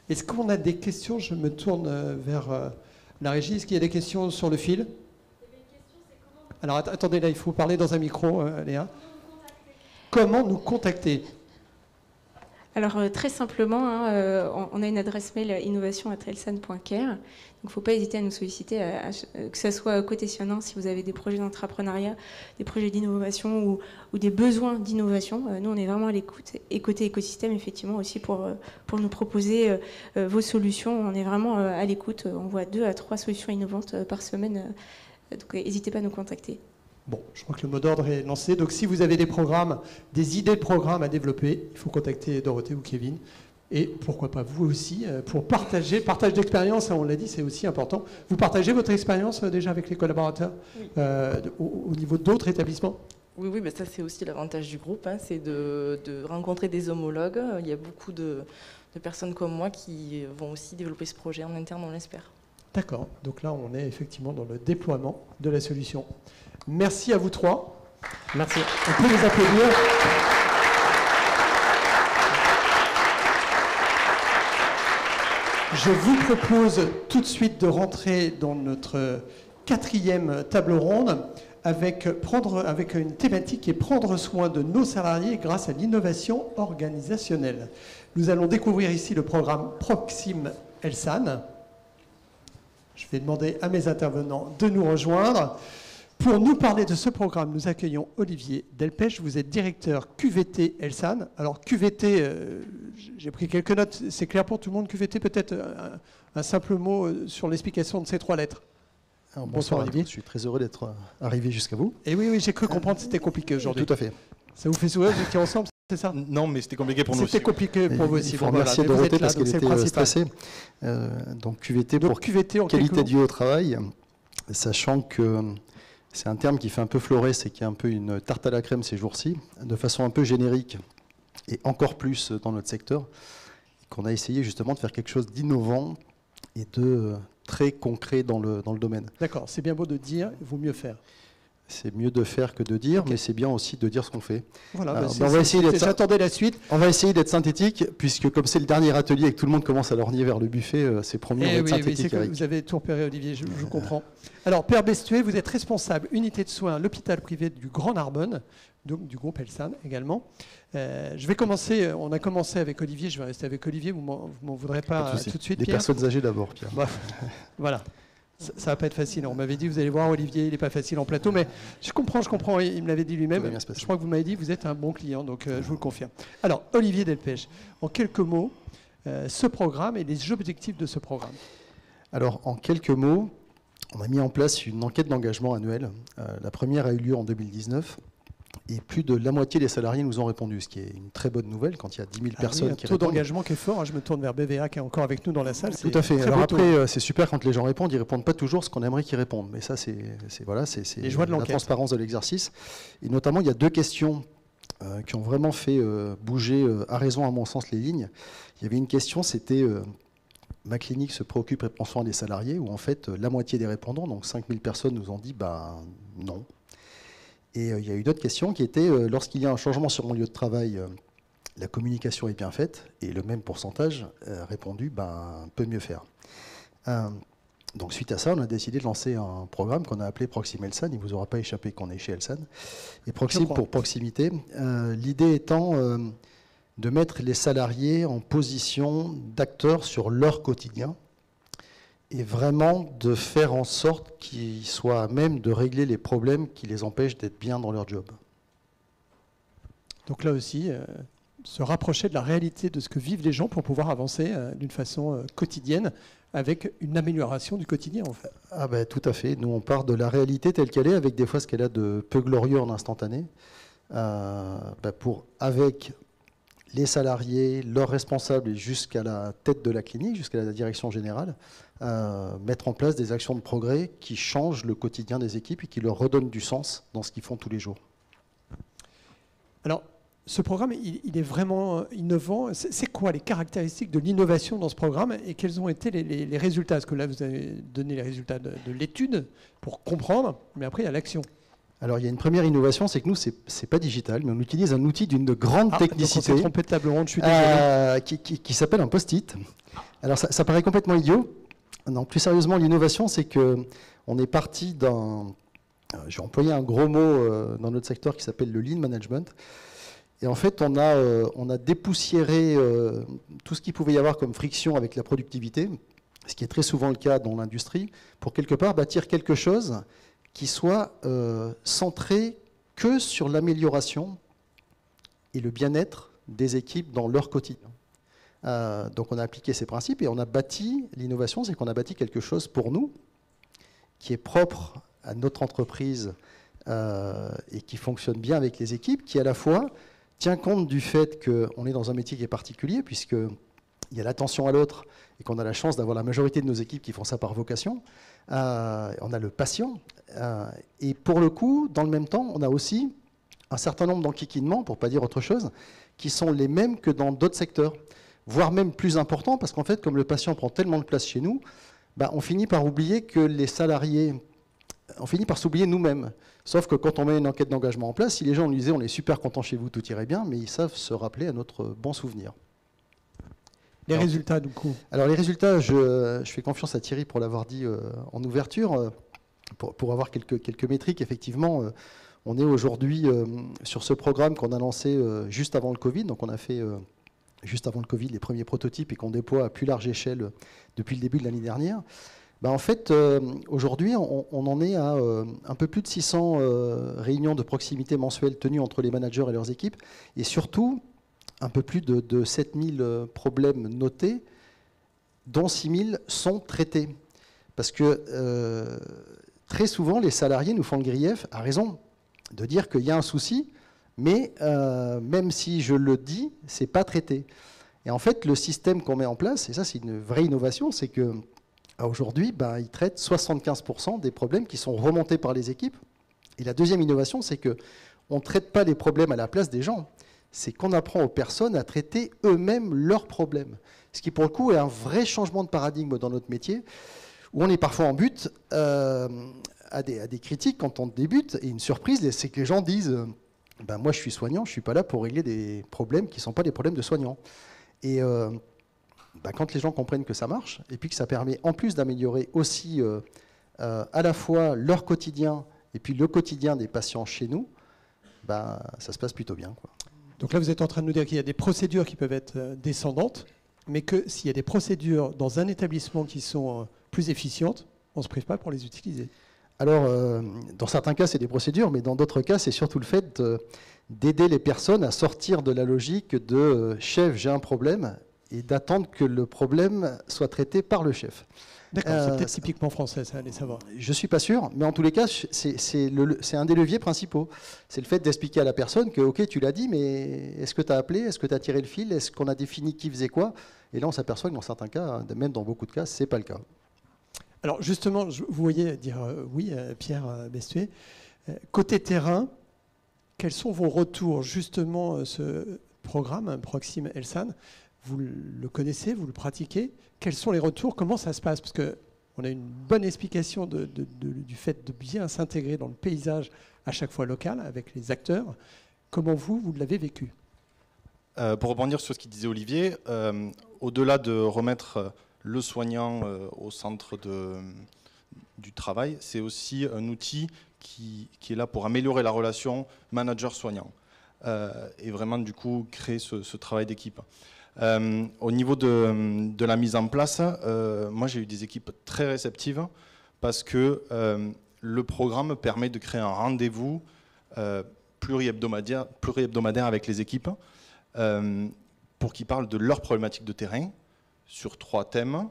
Est-ce qu'on a des questions? Je me tourne vers la régie, est-ce qu'il y a des questions sur le fil? Alors attendez, là il faut parler dans un micro, Léa. Comment nous contacter? Alors très simplement, hein, on a une adresse mail innovation@elsan.care. Donc il ne faut pas hésiter à nous solliciter, que ce soit côté Sionnin, si vous avez des projets d'entrepreneuriat, des projets d'innovation ou des besoins d'innovation. Nous, on est vraiment à l'écoute. Et côté écosystème, effectivement, aussi pour nous proposer vos solutions. On est vraiment à l'écoute. On voit 2 à 3 solutions innovantes par semaine. Donc n'hésitez pas à nous contacter. Bon, je crois que le mot d'ordre est lancé. Donc si vous avez des programmes, des idées de programmes à développer, il faut contacter Dorothée ou Kevin. Et pourquoi pas vous aussi, pour partage d'expérience, on l'a dit, c'est aussi important. Vous partagez votre expérience déjà avec les collaborateurs au niveau d'autres établissements? Oui, mais ça c'est aussi l'avantage du groupe, hein, c'est de rencontrer des homologues. Il y a beaucoup de personnes comme moi qui vont aussi développer ce projet en interne, on l'espère. D'accord, donc là on est effectivement dans le déploiement de la solution. Merci à vous trois. Merci. On peut les applaudir. Je vous propose tout de suite de rentrer dans notre 4e table ronde avec une thématique qui est prendre soin de nos salariés grâce à l'innovation organisationnelle. Nous allons découvrir ici le programme Proxime Elsan. Je vais demander à mes intervenants de nous rejoindre. Pour nous parler de ce programme, nous accueillons Olivier Delpech. Vous êtes directeur QVT Elsan. Alors QVT, j'ai pris quelques notes. C'est clair pour tout le monde, QVT, peut-être un simple mot sur l'explication de ces 3 lettres. Alors, bonsoir Olivier. Je suis très heureux d'être arrivé jusqu'à vous. Et oui, j'ai cru comprendre que c'était compliqué aujourd'hui. Tout à fait. Ça vous fait sourire, vous étiez ensemble, c'est ça? Non, mais c'était compliqué pour nous aussi. C'était compliqué pour vous aussi. Il faut remercier Dorothée parce qu'elle était stressée. Donc QVT pour qualité de vie au travail, sachant que c'est un terme qui fait un peu florer, c'est qu'il y a un peu une tarte à la crème ces jours-ci, de façon un peu générique, et encore plus dans notre secteur, qu'on a essayé justement de faire quelque chose d'innovant et de très concret dans le domaine. D'accord, c'est bien beau de dire, il vaut mieux faire. C'est mieux de faire que de dire, mais c'est bien aussi de dire ce qu'on fait. Voilà, j'attendais la suite. On va essayer d'être synthétique, puisque comme c'est le dernier atelier et que tout le monde commence à lorgner vers le buffet, c'est promis, on va être synthétique. Oui, vous avez tout repéré, Olivier, je comprends. Alors, Père Bestué, vous êtes responsable unité de soins à l'hôpital privé du Grand Narbonne, donc du groupe Elsan également. Je vais commencer, on a commencé avec Olivier, je vais rester avec Olivier, vous m'en voudrez pas tout de suite, Des Pierre. personnes âgées d'abord, Pierre. Voilà. Ça va pas être facile. On m'avait dit, vous allez voir, Olivier, il n'est pas facile en plateau, mais je comprends. Il me l'avait dit lui-même. Je crois que vous m'avez dit, vous êtes un bon client, donc je vous le confirme. Alors, Olivier Delpech, en quelques mots, ce programme et les objectifs de ce programme. Alors, en quelques mots, on a mis en place une enquête d'engagement annuelle. La première a eu lieu en 2019. Et plus de la moitié des salariés nous ont répondu, ce qui est une très bonne nouvelle quand il y a 10 000 personnes qui répondent. Un taux d'engagement qui est fort. Je me tourne vers BVA qui est encore avec nous dans la salle. Tout à fait. Alors après, c'est super quand les gens répondent. Ils ne répondent pas toujours ce qu'on aimerait qu'ils répondent. Mais ça, c'est la transparence de l'exercice. Et notamment, il y a 2 questions qui ont vraiment fait bouger à raison, à mon sens, les lignes. Il y avait une question, c'était ma clinique se préoccupe et prend soin des salariés, où en fait, la moitié des répondants, donc 5 000 personnes, nous ont dit non. Et il y a eu d'autres questions qui étaient, lorsqu'il y a un changement sur mon lieu de travail, la communication est bien faite, et le même pourcentage répondu, peut mieux faire. Donc suite à ça, on a décidé de lancer un programme qu'on a appelé Proxime Elsan. Il ne vous aura pas échappé qu'on est chez Elsan. Et Proxime pour proximité, l'idée étant de mettre les salariés en position d'acteurs sur leur quotidien, et vraiment de faire en sorte qu'ils soient à même de régler les problèmes qui les empêchent d'être bien dans leur job. Donc là aussi, se rapprocher de la réalité de ce que vivent les gens pour pouvoir avancer d'une façon quotidienne avec une amélioration du quotidien en fait. Tout à fait. Nous on part de la réalité telle qu'elle est, avec des fois ce qu'elle a de peu glorieux en instantané, pour avec les salariés, leurs responsables et jusqu'à la tête de la clinique, jusqu'à la direction générale, mettre en place des actions de progrès qui changent le quotidien des équipes et qui leur redonnent du sens dans ce qu'ils font tous les jours. Alors, ce programme, il est vraiment innovant. C'est quoi les caractéristiques de l'innovation dans ce programme et quels ont été les résultats? Parce que là, vous avez donné les résultats de l'étude pour comprendre, mais après, il y a l'action. Alors, il y a une première innovation, c'est que nous, c'est pas digital, mais on utilise un outil d'une grande technicité. Donc on s'est trompé de table ronde, je suis désolé. Qui s'appelle un post-it. Alors, ça paraît complètement idiot. Non, plus sérieusement, l'innovation, c'est qu'on est parti d'un... J'ai employé un gros mot dans notre secteur qui s'appelle le lean management. Et en fait, on a dépoussiéré tout ce qu'il pouvait y avoir comme friction avec la productivité, ce qui est très souvent le cas dans l'industrie, pour quelque part bâtir quelque chose qui soit centré que sur l'amélioration et le bien-être des équipes dans leur quotidien. Donc on a appliqué ces principes et on a bâti, l'innovation, c'est qu'on a bâti quelque chose pour nous qui est propre à notre entreprise et qui fonctionne bien avec les équipes, qui à la fois tient compte du fait qu'on est dans un métier qui est particulier, puisqu'il y a l'attention à l'autre et qu'on a la chance d'avoir la majorité de nos équipes qui font ça par vocation. On a le patient. Et pour le coup, dans le même temps, on a aussi un certain nombre d'enquiquinements, pour ne pas dire autre chose, qui sont les mêmes que dans d'autres secteurs, voire même plus importants, parce qu'en fait, comme le patient prend tellement de place chez nous, on finit par oublier que les salariés, on finit par s'oublier nous-mêmes. Sauf que quand on met une enquête d'engagement en place, si les gens nous disaient on est super content chez vous, tout irait bien, mais ils savent se rappeler à notre bon souvenir. Les résultats, du coup. Alors les résultats, je fais confiance à Thierry pour l'avoir dit en ouverture, pour avoir quelques métriques. Effectivement, on est aujourd'hui sur ce programme qu'on a lancé juste avant le Covid. Donc on a fait juste avant le Covid les premiers prototypes et qu'on déploie à plus large échelle depuis le début de l'année dernière. En fait, aujourd'hui, on en est à un peu plus de 600 réunions de proximité mensuelles tenues entre les managers et leurs équipes, et surtout un peu plus de 7000 problèmes notés, dont 6000 sont traités. Parce que très souvent, les salariés nous font le grief, à raison, de dire qu'il y a un souci, mais même si je le dis, ce n'est pas traité. Et en fait, le système qu'on met en place, et ça c'est une vraie innovation, c'est que aujourd'hui, il traite 75% des problèmes qui sont remontés par les équipes. Et la deuxième innovation, c'est qu'on ne traite pas les problèmes à la place des gens, c'est qu'on apprend aux personnes à traiter eux-mêmes leurs problèmes. Ce qui, pour le coup, est un vrai changement de paradigme dans notre métier, où on est parfois en but à des critiques quand on débute. Et une surprise, c'est que les gens disent moi, je suis soignant, je ne suis pas là pour régler des problèmes qui ne sont pas des problèmes de soignants. Et quand les gens comprennent que ça marche, et puis que ça permet en plus d'améliorer aussi à la fois leur quotidien et puis le quotidien des patients chez nous, ça se passe plutôt bien, quoi. Donc là, vous êtes en train de nous dire qu'il y a des procédures qui peuvent être descendantes, mais que s'il y a des procédures dans un établissement qui sont plus efficientes, on ne se prive pas pour les utiliser. Alors, dans certains cas, c'est des procédures, mais dans d'autres cas, c'est surtout le fait d'aider les personnes à sortir de la logique de « chef, j'ai un problème » et d'attendre que le problème soit traité par le chef. D'accord, c'est peut-être typiquement français, ça, allez savoir. Je ne suis pas sûr, mais en tous les cas, c'est un des leviers principaux. C'est le fait d'expliquer à la personne que, ok, tu l'as dit, mais est-ce que tu as appelé, est-ce que tu as tiré le fil, est-ce qu'on a défini qui faisait quoi? Et là, on s'aperçoit que dans certains cas, même dans beaucoup de cas, ce n'est pas le cas. Alors justement, vous voyez dire oui, Pierre Bestué. Côté terrain, quels sont vos retours? Justement, ce programme, Proxim Elsan, vous le connaissez, vous le pratiquez. Quels sont les retours? Comment ça se passe? Parce qu'on a une bonne explication du fait de bien s'intégrer dans le paysage à chaque fois local avec les acteurs. Comment vous l'avez vécu? Pour rebondir sur ce qu'il disait Olivier, au-delà de remettre le soignant au centre du travail, c'est aussi un outil qui est là pour améliorer la relation manager-soignant et vraiment du coup créer ce travail d'équipe. Au niveau de la mise en place, moi j'ai eu des équipes très réceptives parce que le programme permet de créer un rendez-vous pluri-hebdomadaire avec les équipes pour qu'ils parlent de leurs problématiques de terrain sur 3 thèmes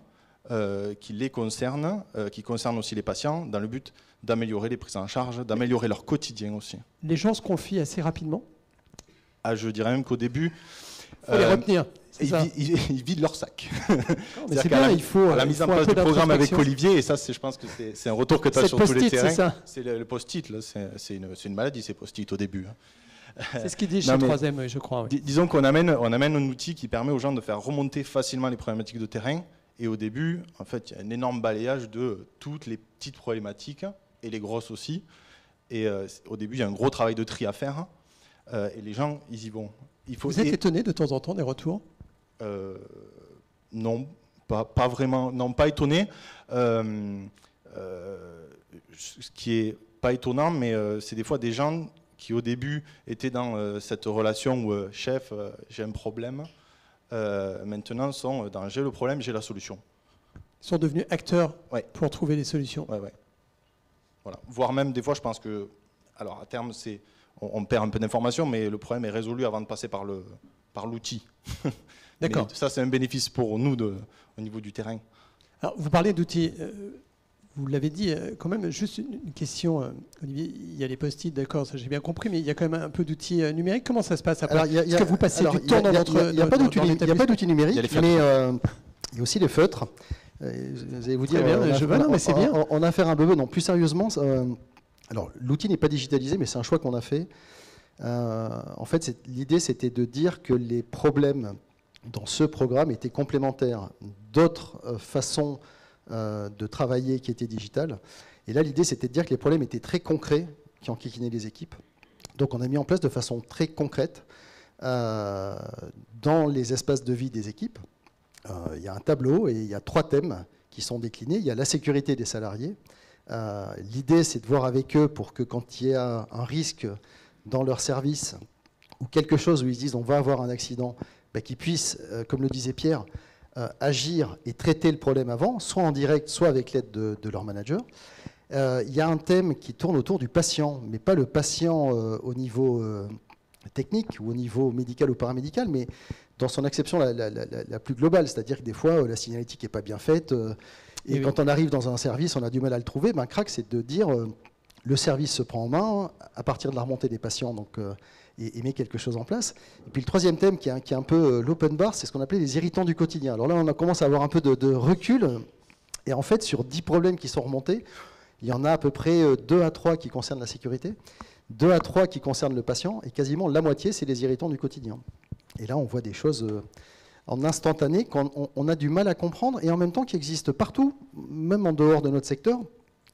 qui les concernent, qui concernent aussi les patients, dans le but d'améliorer les prises en charge, d'améliorer leur quotidien aussi. Les gens se confient assez rapidement? Je dirais même qu'au début... Il faut les retenir. Ils vident leur sac. C'est bien, il faut... la mise en place du programme avec Olivier, et ça, je pense que c'est un retour que tu as sur tous les terrains. C'est le post-it, c'est une maladie, ces post-it au début. C'est ce qu'il dit chez 3M, je crois. Oui. Disons qu'on amène un outil qui permet aux gens de faire remonter facilement les problématiques de terrain. Et au début, en fait, il y a un énorme balayage de toutes les petites problématiques, et les grosses aussi. Et au début, il y a un gros travail de tri à faire. Et les gens, ils y vont. Vous êtes étonné de temps en temps des retours? Non, pas vraiment. Non, pas étonné. Ce qui est pas étonnant, mais c'est des fois des gens qui au début étaient dans cette relation où chef, j'ai un problème, maintenant sont dans j'ai le problème, j'ai la solution. Ils sont devenus acteurs pour trouver des solutions. Ouais. Voilà. Voire même des fois, je pense que, alors à terme, on perd un peu d'informations, mais le problème est résolu avant de passer par l'outil. D'accord. Ça, c'est un bénéfice pour nous au niveau du terrain. Alors, vous parlez d'outils. Vous l'avez dit, quand même, juste une question, Olivier, il y a les post-it, d'accord, ça j'ai bien compris, mais il y a quand même un peu d'outils numériques. Comment ça se passe après? Est-ce que vous passez du temps dans votre... Il n'y a pas d'outils numériques, mais il y a aussi les feutres. Vous allez vous dire, on a affaire à un bébé. Non, plus sérieusement, alors l'outil n'est pas digitalisé, mais c'est un choix qu'on a fait. En fait, l'idée, c'était de dire que les problèmes dans ce programme étaient complémentaires d'autres façons de travailler qui étaient digitales. Et là, l'idée, c'était de dire que les problèmes étaient très concrets qui enquiquinaient les équipes. Donc, on a mis en place de façon très concrète dans les espaces de vie des équipes. Il y a un tableau et il y a 3 thèmes qui sont déclinés. Il y a la sécurité des salariés. L'idée, c'est de voir avec eux pour que quand il y a un risque dans leur service ou quelque chose où ils se disent on va avoir un accident, qu'ils puissent, comme le disait Pierre, agir et traiter le problème avant, soit en direct, soit avec l'aide de leur manager. Il y a un thème qui tourne autour du patient, mais pas le patient au niveau technique ou au niveau médical ou paramédical, mais dans son acception la plus globale. C'est-à-dire que des fois, la signalétique n'est pas bien faite, et quand on arrive dans un service, on a du mal à le trouver. Ben, crack, c'est de dire le service se prend en main à partir de la remontée des patients, donc, et met quelque chose en place. Et puis le troisième thème, qui est un peu l'open bar, c'est ce qu'on appelait les irritants du quotidien. Alors là, on commence à avoir un peu de recul, et en fait, sur 10 problèmes qui sont remontés, il y en a à peu près 2 à 3 qui concernent la sécurité, 2 à 3 qui concernent le patient, et quasiment la moitié, c'est les irritants du quotidien. Et là, on voit des choses en instantané qu'on a du mal à comprendre, et en même temps qui existent partout, même en dehors de notre secteur.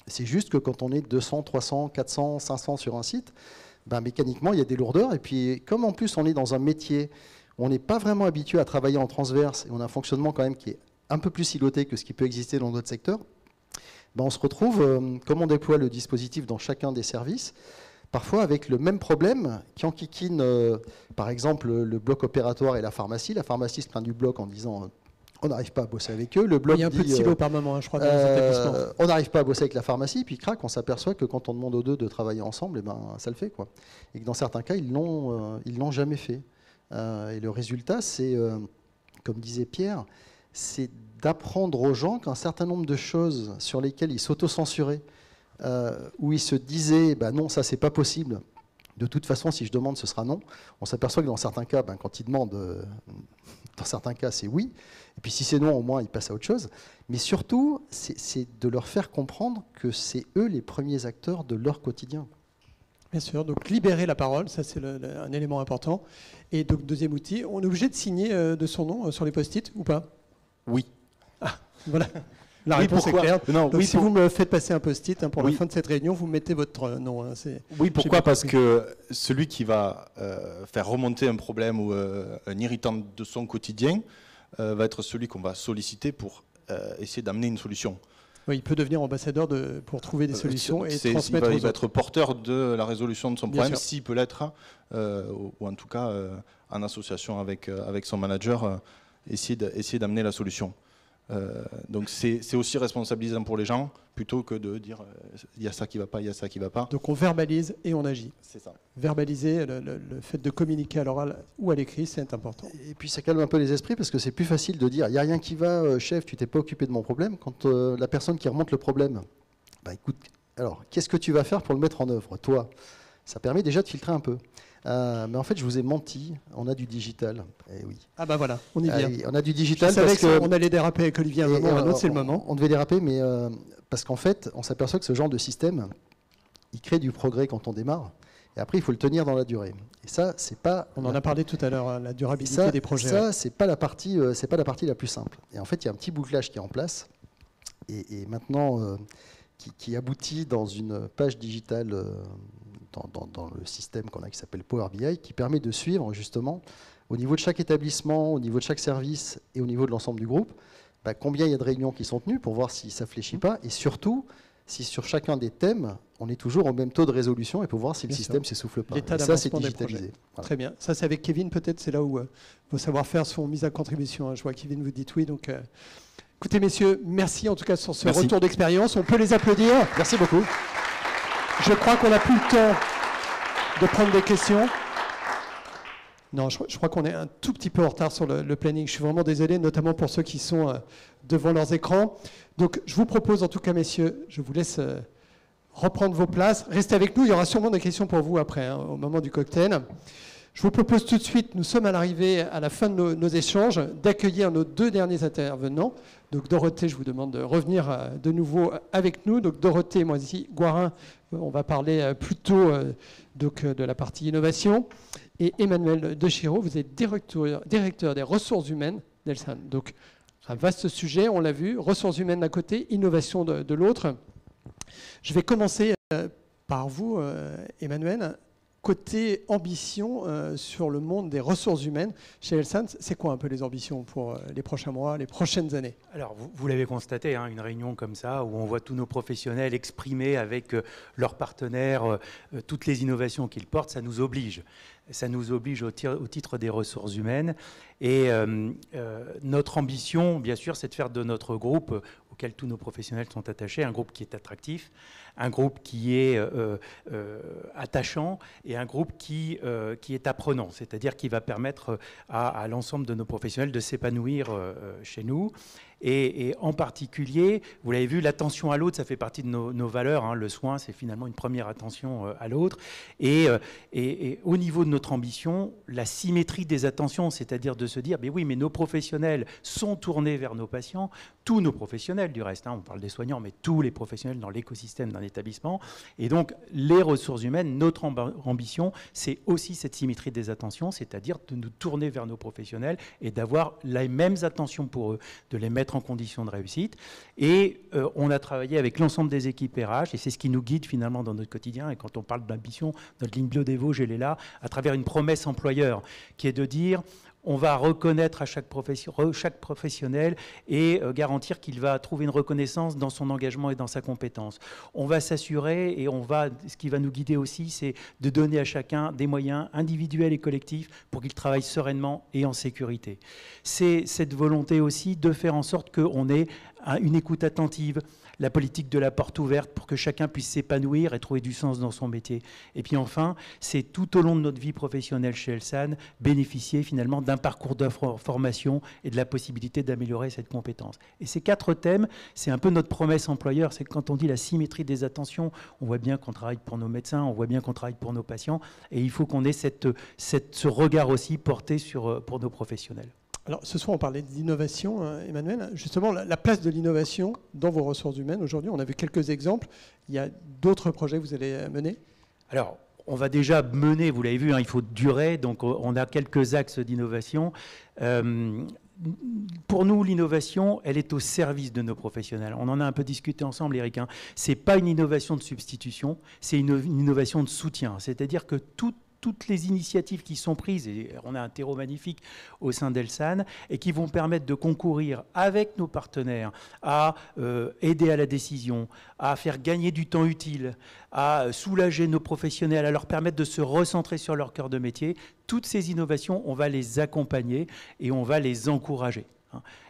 C'est juste que quand on est 200, 300, 400, 500 sur un site, ben, mécaniquement, il y a des lourdeurs. Et puis, comme en plus, on est dans un métier où on n'est pas vraiment habitué à travailler en transverse, et on a un fonctionnement quand même qui est un peu plus siloté que ce qui peut exister dans d'autres secteurs, ben, on se retrouve, comme on déploie le dispositif dans chacun des services, parfois avec le même problème qui enquiquine, par exemple, le bloc opératoire et la pharmacie. La pharmacie se plaint du bloc en disant on n'arrive pas à bosser avec eux. Le bloc il y a un peu de silo par moment, je crois, dans les établissements. On n'arrive pas à bosser avec la pharmacie, puis crac, on s'aperçoit que quand on demande aux deux de travailler ensemble, eh ben, ça le fait, quoi. Et que dans certains cas, ils l'ont jamais fait. Et le résultat, c'est, comme disait Pierre, c'est d'apprendre aux gens qu'un certain nombre de choses sur lesquelles ils s'auto-censuraient, où ils se disaient bah non, ça c'est pas possible, de toute façon si je demande ce sera non, on s'aperçoit que dans certains cas, ben, quand ils demandent, dans certains cas c'est oui, et puis si c'est non au moins ils passent à autre chose, mais surtout c'est de leur faire comprendre que c'est eux les premiers acteurs de leur quotidien. Bien sûr, donc libérer la parole, ça c'est un élément important. Et donc deuxième outil, on est obligé de signer de son nom sur les post-it ou pas? Oui. Ah, voilà. La réponse est claire. Non, donc, oui, si vous me faites passer un post-it pour la fin de cette réunion, vous mettez votre nom. Oui, pourquoi? Parce que celui qui va faire remonter un problème ou un irritant de son quotidien va être celui qu'on va solliciter pour essayer d'amener une solution. Oui, il peut devenir ambassadeur pour trouver des solutions et transmettre aux autres. Il va être porteur de la résolution de son problème, s'il peut l'être, ou en tout cas en association avec son manager, essayer d'amener la solution. Donc c'est aussi responsabilisant pour les gens, plutôt que de dire il y a ça qui ne va pas, il y a ça qui ne va pas. Donc on verbalise et on agit. C'est ça. Verbaliser, le fait de communiquer à l'oral ou à l'écrit, c'est important. Et puis ça calme un peu les esprits, parce que c'est plus facile de dire il n'y a rien qui va, chef, tu t'es pas occupé de mon problème, quand la personne qui remonte le problème, bah écoute, alors qu'est-ce que tu vas faire pour le mettre en œuvre, toi? Ça permet déjà de filtrer un peu. Mais en fait, je vous ai menti, on a du digital. Eh oui. Ah bah voilà, on y vient. On a du digital. Je savais qu'on allait déraper avec Olivier à un moment ou à un autre, c'est le moment. On devait déraper, mais parce qu'en fait, on s'aperçoit que ce genre de système, il crée du progrès quand on démarre, et après, il faut le tenir dans la durée. Et ça, c'est pas... On en a parlé tout à l'heure, la durabilité des projets. Ça, c'est pas la partie la plus simple. Et en fait, il y a un petit bouclage qui est en place, et maintenant, qui aboutit dans une page digitale... Dans le système qu'on a qui s'appelle Power BI, qui permet de suivre justement au niveau de chaque établissement, au niveau de chaque service et au niveau de l'ensemble du groupe, bah, combien il y a de réunions qui sont tenues pour voir si ça ne fléchit pas, et surtout si sur chacun des thèmes on est toujours au même taux de résolution et pour voir si le système ne s'essouffle pas. L'état ça, c'est d'avancement des digitalisé. projets. Voilà. Très bien. Ça, c'est avec Kevin peut-être, c'est là où vos savoir-faire sont mis à contribution. Je vois Kevin vous dit oui, donc écoutez messieurs, merci en tout cas sur ce retour d'expérience. On peut les applaudir. Merci beaucoup. Je crois qu'on n'a plus le temps de prendre des questions. Non, je crois qu'on est un tout petit peu en retard sur le planning. Je suis vraiment désolé, notamment pour ceux qui sont devant leurs écrans. Donc, je vous propose en tout cas, messieurs, je vous laisse reprendre vos places. Restez avec nous, il y aura sûrement des questions pour vous après, au moment du cocktail. Je vous propose tout de suite, nous sommes à l'arrivée, à la fin de nos échanges, d'accueillir nos deux derniers intervenants. Donc Dorothée, je vous demande de revenir de nouveau avec nous. Donc Dorothée Moisy-Gouarin, on va parler plutôt de la partie innovation. Et Emmanuel Dechiraud, vous êtes directeur des ressources humaines d'Elsan. Donc un vaste sujet, on l'a vu, ressources humaines d'un côté, innovation de l'autre. Je vais commencer par vous, Emmanuel. Côté ambition sur le monde des ressources humaines, chez Elsan, c'est quoi un peu les ambitions pour les prochains mois, les prochaines années? Alors, vous l'avez constaté, une réunion comme ça, où on voit tous nos professionnels exprimer avec leurs partenaires toutes les innovations qu'ils portent, ça nous oblige. Ça nous oblige au titre des ressources humaines. Et notre ambition, bien sûr, c'est de faire de notre groupe, auquel tous nos professionnels sont attachés, un groupe qui est attractif, un groupe qui est attachant et un groupe qui est apprenant, c'est-à-dire qui va permettre à l'ensemble de nos professionnels de s'épanouir chez nous. Et en particulier, vous l'avez vu, l'attention à l'autre, ça fait partie de nos valeurs. Hein. Le soin, c'est finalement une première attention à l'autre. Et au niveau de notre ambition, la symétrie des attentions, c'est-à-dire de se dire, mais oui, mais nos professionnels sont tournés vers nos patients, tous nos professionnels du reste, hein, on parle des soignants, mais tous les professionnels dans l'écosystème d'un établissement. Et donc, les ressources humaines, notre ambition, c'est aussi cette symétrie des attentions, c'est-à-dire de nous tourner vers nos professionnels et d'avoir les mêmes attentions pour eux, de les mettre en conditions de réussite. Et on a travaillé avec l'ensemble des équipes RH, et c'est ce qui nous guide finalement dans notre quotidien. Et quand on parle d'ambition, notre ligne bleue des Vosges, elle est là, à travers une promesse employeur, qui est de dire, on va reconnaître à chaque professionnel et garantir qu'il va trouver une reconnaissance dans son engagement et dans sa compétence. On va s'assurer, et ce qui va nous guider aussi, c'est de donner à chacun des moyens individuels et collectifs pour qu'il travaille sereinement et en sécurité. C'est cette volonté aussi de faire en sorte qu'on ait une écoute attentive, la politique de la porte ouverte pour que chacun puisse s'épanouir et trouver du sens dans son métier. Et puis enfin, c'est tout au long de notre vie professionnelle chez Elsan, bénéficier finalement d'un parcours de formation et de la possibilité d'améliorer cette compétence. Et ces 4 thèmes, c'est un peu notre promesse employeur, c'est que quand on dit la symétrie des attentions, on voit bien qu'on travaille pour nos médecins, on voit bien qu'on travaille pour nos patients, et il faut qu'on ait ce regard aussi porté pour nos professionnels. Alors, ce soir, on parlait d'innovation, Emmanuel. Justement, la place de l'innovation dans vos ressources humaines. Aujourd'hui, on a vu quelques exemples. Il y a d'autres projets que vous allez mener? Alors, on va déjà mener, vous l'avez vu, hein, il faut durer, donc on a quelques axes d'innovation. Pour nous, l'innovation, elle est au service de nos professionnels. On en a un peu discuté ensemble, Eric. Hein. Ce n'est pas une innovation de substitution, c'est une innovation de soutien. C'est-à-dire que toutes les initiatives qui sont prises, et on a un terreau magnifique au sein d'Elsan, et qui vont permettre de concourir avec nos partenaires à aider à la décision, à faire gagner du temps utile, à soulager nos professionnels, à leur permettre de se recentrer sur leur cœur de métier. Toutes ces innovations, on va les accompagner et on va les encourager.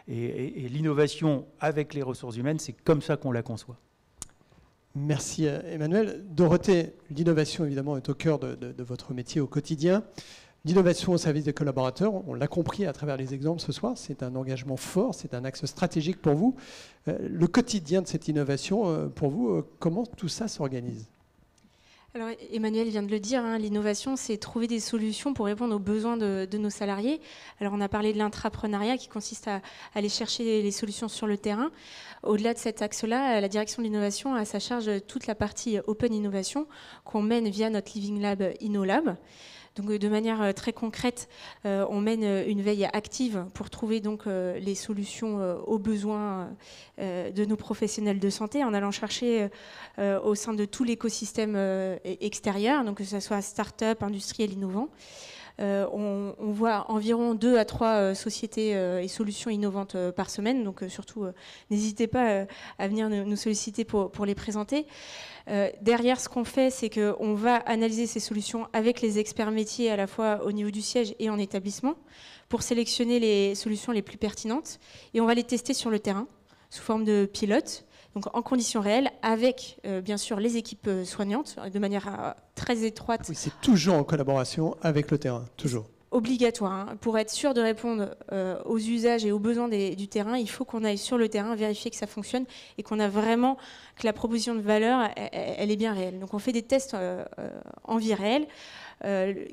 Et l'innovation avec les ressources humaines, c'est comme ça qu'on la conçoit. Merci Emmanuel. Dorothée, l'innovation évidemment est au cœur de votre métier au quotidien. L'innovation au service des collaborateurs, on l'a compris à travers les exemples ce soir, c'est un engagement fort, c'est un axe stratégique pour vous. Le quotidien de cette innovation, pour vous, comment tout ça s'organise ? Alors, Emmanuel vient de le dire, hein, l'innovation, c'est trouver des solutions pour répondre aux besoins de nos salariés. Alors, on a parlé de l'intrapreneuriat qui consiste à aller chercher les solutions sur le terrain. Au-delà de cet axe-là, la direction de l'innovation a à sa charge toute la partie Open Innovation qu'on mène via notre Living Lab InnoLab. Donc, de manière très concrète, on mène une veille active pour trouver donc, les solutions aux besoins de nos professionnels de santé en allant chercher au sein de tout l'écosystème extérieur, donc que ce soit start-up, industriel, innovant. On voit environ 2 à 3 sociétés et solutions innovantes par semaine, donc surtout n'hésitez pas à venir nous solliciter pour les présenter. Derrière, ce qu'on fait, c'est qu'on va analyser ces solutions avec les experts métiers à la fois au niveau du siège et en établissement pour sélectionner les solutions les plus pertinentes et on va les tester sur le terrain sous forme de pilote. Donc en conditions réelles, avec bien sûr les équipes soignantes, de manière très étroite. Oui, c'est toujours en collaboration avec le terrain, toujours. Obligatoire. Hein. Pour être sûr de répondre aux usages et aux besoins du terrain, il faut qu'on aille sur le terrain, vérifier que ça fonctionne et qu'on a vraiment, que la proposition de valeur, elle est bien réelle. Donc on fait des tests en vie réelle.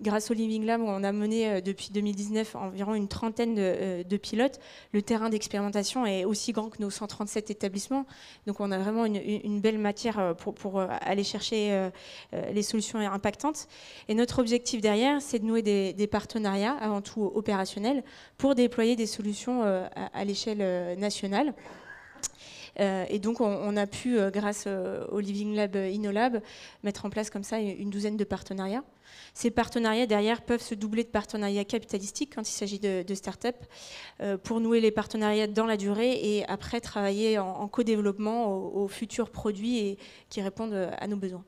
Grâce au Living Lab, on a mené depuis 2019 environ une trentaine de pilotes. Le terrain d'expérimentation est aussi grand que nos 137 établissements. Donc on a vraiment une belle matière pour aller chercher les solutions impactantes. Et notre objectif derrière, c'est de nouer des partenariats, avant tout opérationnels, pour déployer des solutions à l'échelle nationale. Et donc on a pu, grâce au Living Lab InnoLab, mettre en place comme ça une douzaine de partenariats. Ces partenariats derrière peuvent se doubler de partenariats capitalistiques quand il s'agit de start-up pour nouer les partenariats dans la durée et après travailler en co-développement aux futurs produits qui répondent à nos besoins.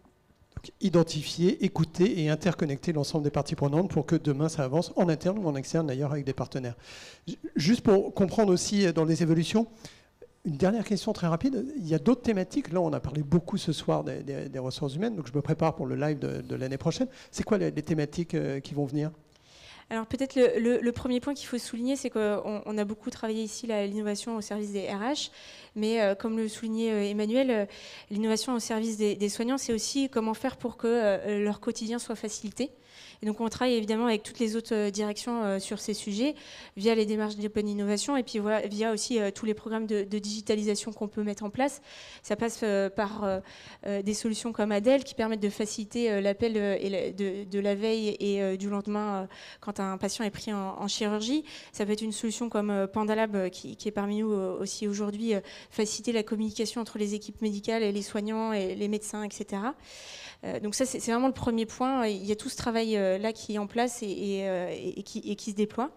Donc identifier, écouter et interconnecter l'ensemble des parties prenantes pour que demain ça avance en interne ou en externe d'ailleurs avec des partenaires. Juste pour comprendre aussi dans les évolutions, une dernière question très rapide. Il y a d'autres thématiques. Là, on a parlé beaucoup ce soir des ressources humaines, donc je me prépare pour le live de l'année prochaine. C'est quoi les thématiques qui vont venir ? Alors peut-être le premier point qu'il faut souligner, c'est qu'on a beaucoup travaillé ici l'innovation au service des RH, mais comme le soulignait Emmanuel, l'innovation au service des soignants, c'est aussi comment faire pour que leur quotidien soit facilité. Et donc on travaille évidemment avec toutes les autres directions sur ces sujets, via les démarches d'open innovation et puis via aussi tous les programmes de digitalisation qu'on peut mettre en place. Ça passe par des solutions comme Adèle qui permettent de faciliter l'appel de la veille et du lendemain quand un patient est pris en chirurgie. Ça peut être une solution comme Pandalab qui est parmi nous aussi aujourd'hui, faciliter la communication entre les équipes médicales et les soignants et les médecins, etc. Donc ça, c'est vraiment le premier point. Il y a tout ce travail-là qui est en place et qui se déploie.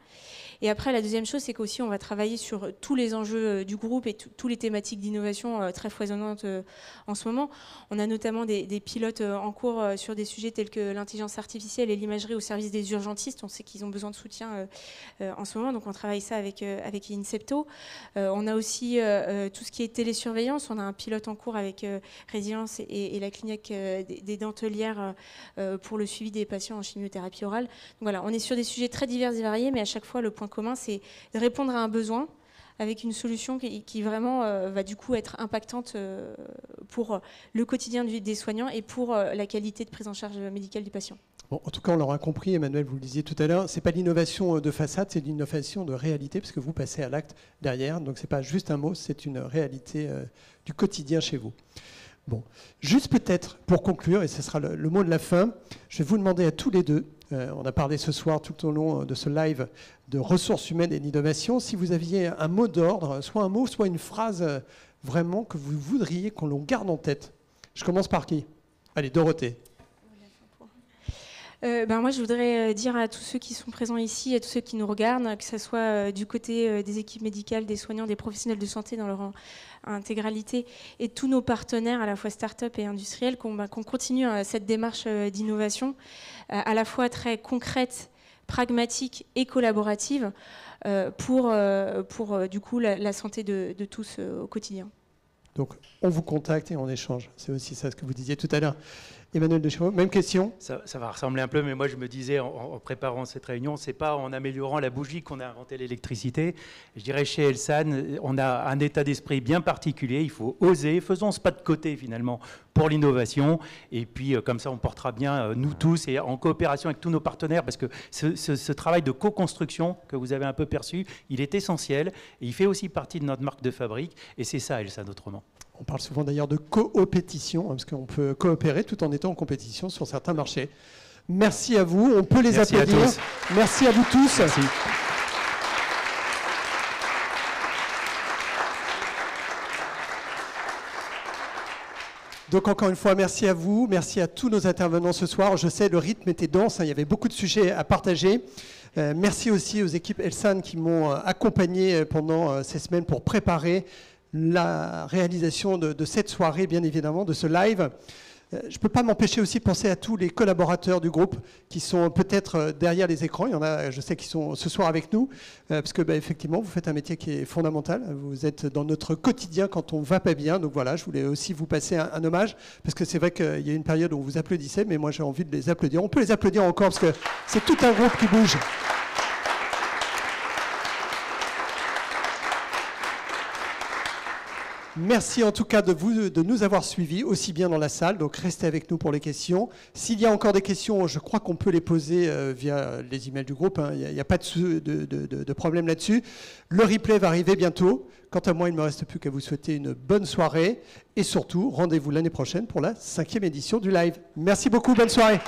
Et après, la deuxième chose, c'est qu'aussi, on va travailler sur tous les enjeux du groupe et tous les thématiques d'innovation très foisonnantes en ce moment. On a notamment des pilotes en cours sur des sujets tels que l'intelligence artificielle et l'imagerie au service des urgentistes. On sait qu'ils ont besoin de soutien en ce moment, donc on travaille ça avec Incepto. On a aussi tout ce qui est télésurveillance. On a un pilote en cours avec Résilience et la clinique des Dentelières pour le suivi des patients en chimiothérapie orale. Donc voilà, on est sur des sujets très divers et variés, mais à chaque fois, le point commun, c'est de répondre à un besoin avec une solution qui vraiment va du coup être impactante pour le quotidien des soignants et pour la qualité de prise en charge médicale du patient. Bon, en tout cas, on l'aura compris, Emmanuel, vous le disiez tout à l'heure, ce n'est pas l'innovation de façade, c'est l'innovation de réalité, parce que vous passez à l'acte derrière. Donc, ce n'est pas juste un mot, c'est une réalité du quotidien chez vous. Bon, juste peut-être pour conclure, et ce sera le mot de la fin, je vais vous demander à tous les deux, on a parlé ce soir tout au long de ce live de ressources humaines et d'innovation, si vous aviez un mot d'ordre, soit un mot, soit une phrase vraiment que vous voudriez qu'on le garde en tête. Je commence par qui ? Allez, Dorothée. Moi, je voudrais dire à tous ceux qui sont présents ici, à tous ceux qui nous regardent, que ce soit du côté des équipes médicales, des soignants, des professionnels de santé dans leur intégralité, et tous nos partenaires, à la fois start-up et industriels, qu'on continue cette démarche d'innovation, à la fois très concrète, pragmatique et collaborative, pour du coup la santé de tous au quotidien. Donc, on vous contacte et on échange. C'est aussi ça ce que vous disiez tout à l'heure. Emmanuel Deschamps, même question. Ça va ressembler un peu, mais moi je me disais en préparant cette réunion, c'est pas en améliorant la bougie qu'on a inventé l'électricité. Je dirais chez Elsan, on a un état d'esprit bien particulier, il faut oser, faisons ce pas de côté finalement pour l'innovation, et puis comme ça on portera bien nous tous et en coopération avec tous nos partenaires, parce que ce travail de co-construction que vous avez un peu perçu, il est essentiel, et il fait aussi partie de notre marque de fabrique, et c'est ça Elsan autrement. On parle souvent d'ailleurs de coopétition, parce qu'on peut coopérer tout en étant en compétition sur certains marchés. Merci à vous, on peut les applaudir. Merci à vous tous. Merci. Donc encore une fois, merci à vous, merci à tous nos intervenants ce soir. Je sais, le rythme était dense, il y avait beaucoup de sujets à partager. Merci aussi aux équipes Elsan qui m'ont accompagné pendant ces semaines pour préparer la réalisation de cette soirée, bien évidemment, de ce live. Je ne peux pas m'empêcher aussi de penser à tous les collaborateurs du groupe qui sont peut-être derrière les écrans. Il y en a, je sais, qui sont ce soir avec nous, parce que effectivement, vous faites un métier qui est fondamental. Vous êtes dans notre quotidien quand on ne va pas bien. Donc voilà, je voulais aussi vous passer un hommage, parce que c'est vrai qu'il y a une période où on vous applaudissait, mais moi j'ai envie de les applaudir. On peut les applaudir encore, parce que c'est tout un groupe qui bouge. Merci en tout cas de nous avoir suivis aussi bien dans la salle, donc restez avec nous pour les questions. S'il y a encore des questions, je crois qu'on peut les poser via les emails du groupe, hein. Il n'y a pas de problème là-dessus. Le replay va arriver bientôt. Quant à moi, il ne me reste plus qu'à vous souhaiter une bonne soirée et surtout, rendez-vous l'année prochaine pour la 5e édition du live. Merci beaucoup, bonne soirée.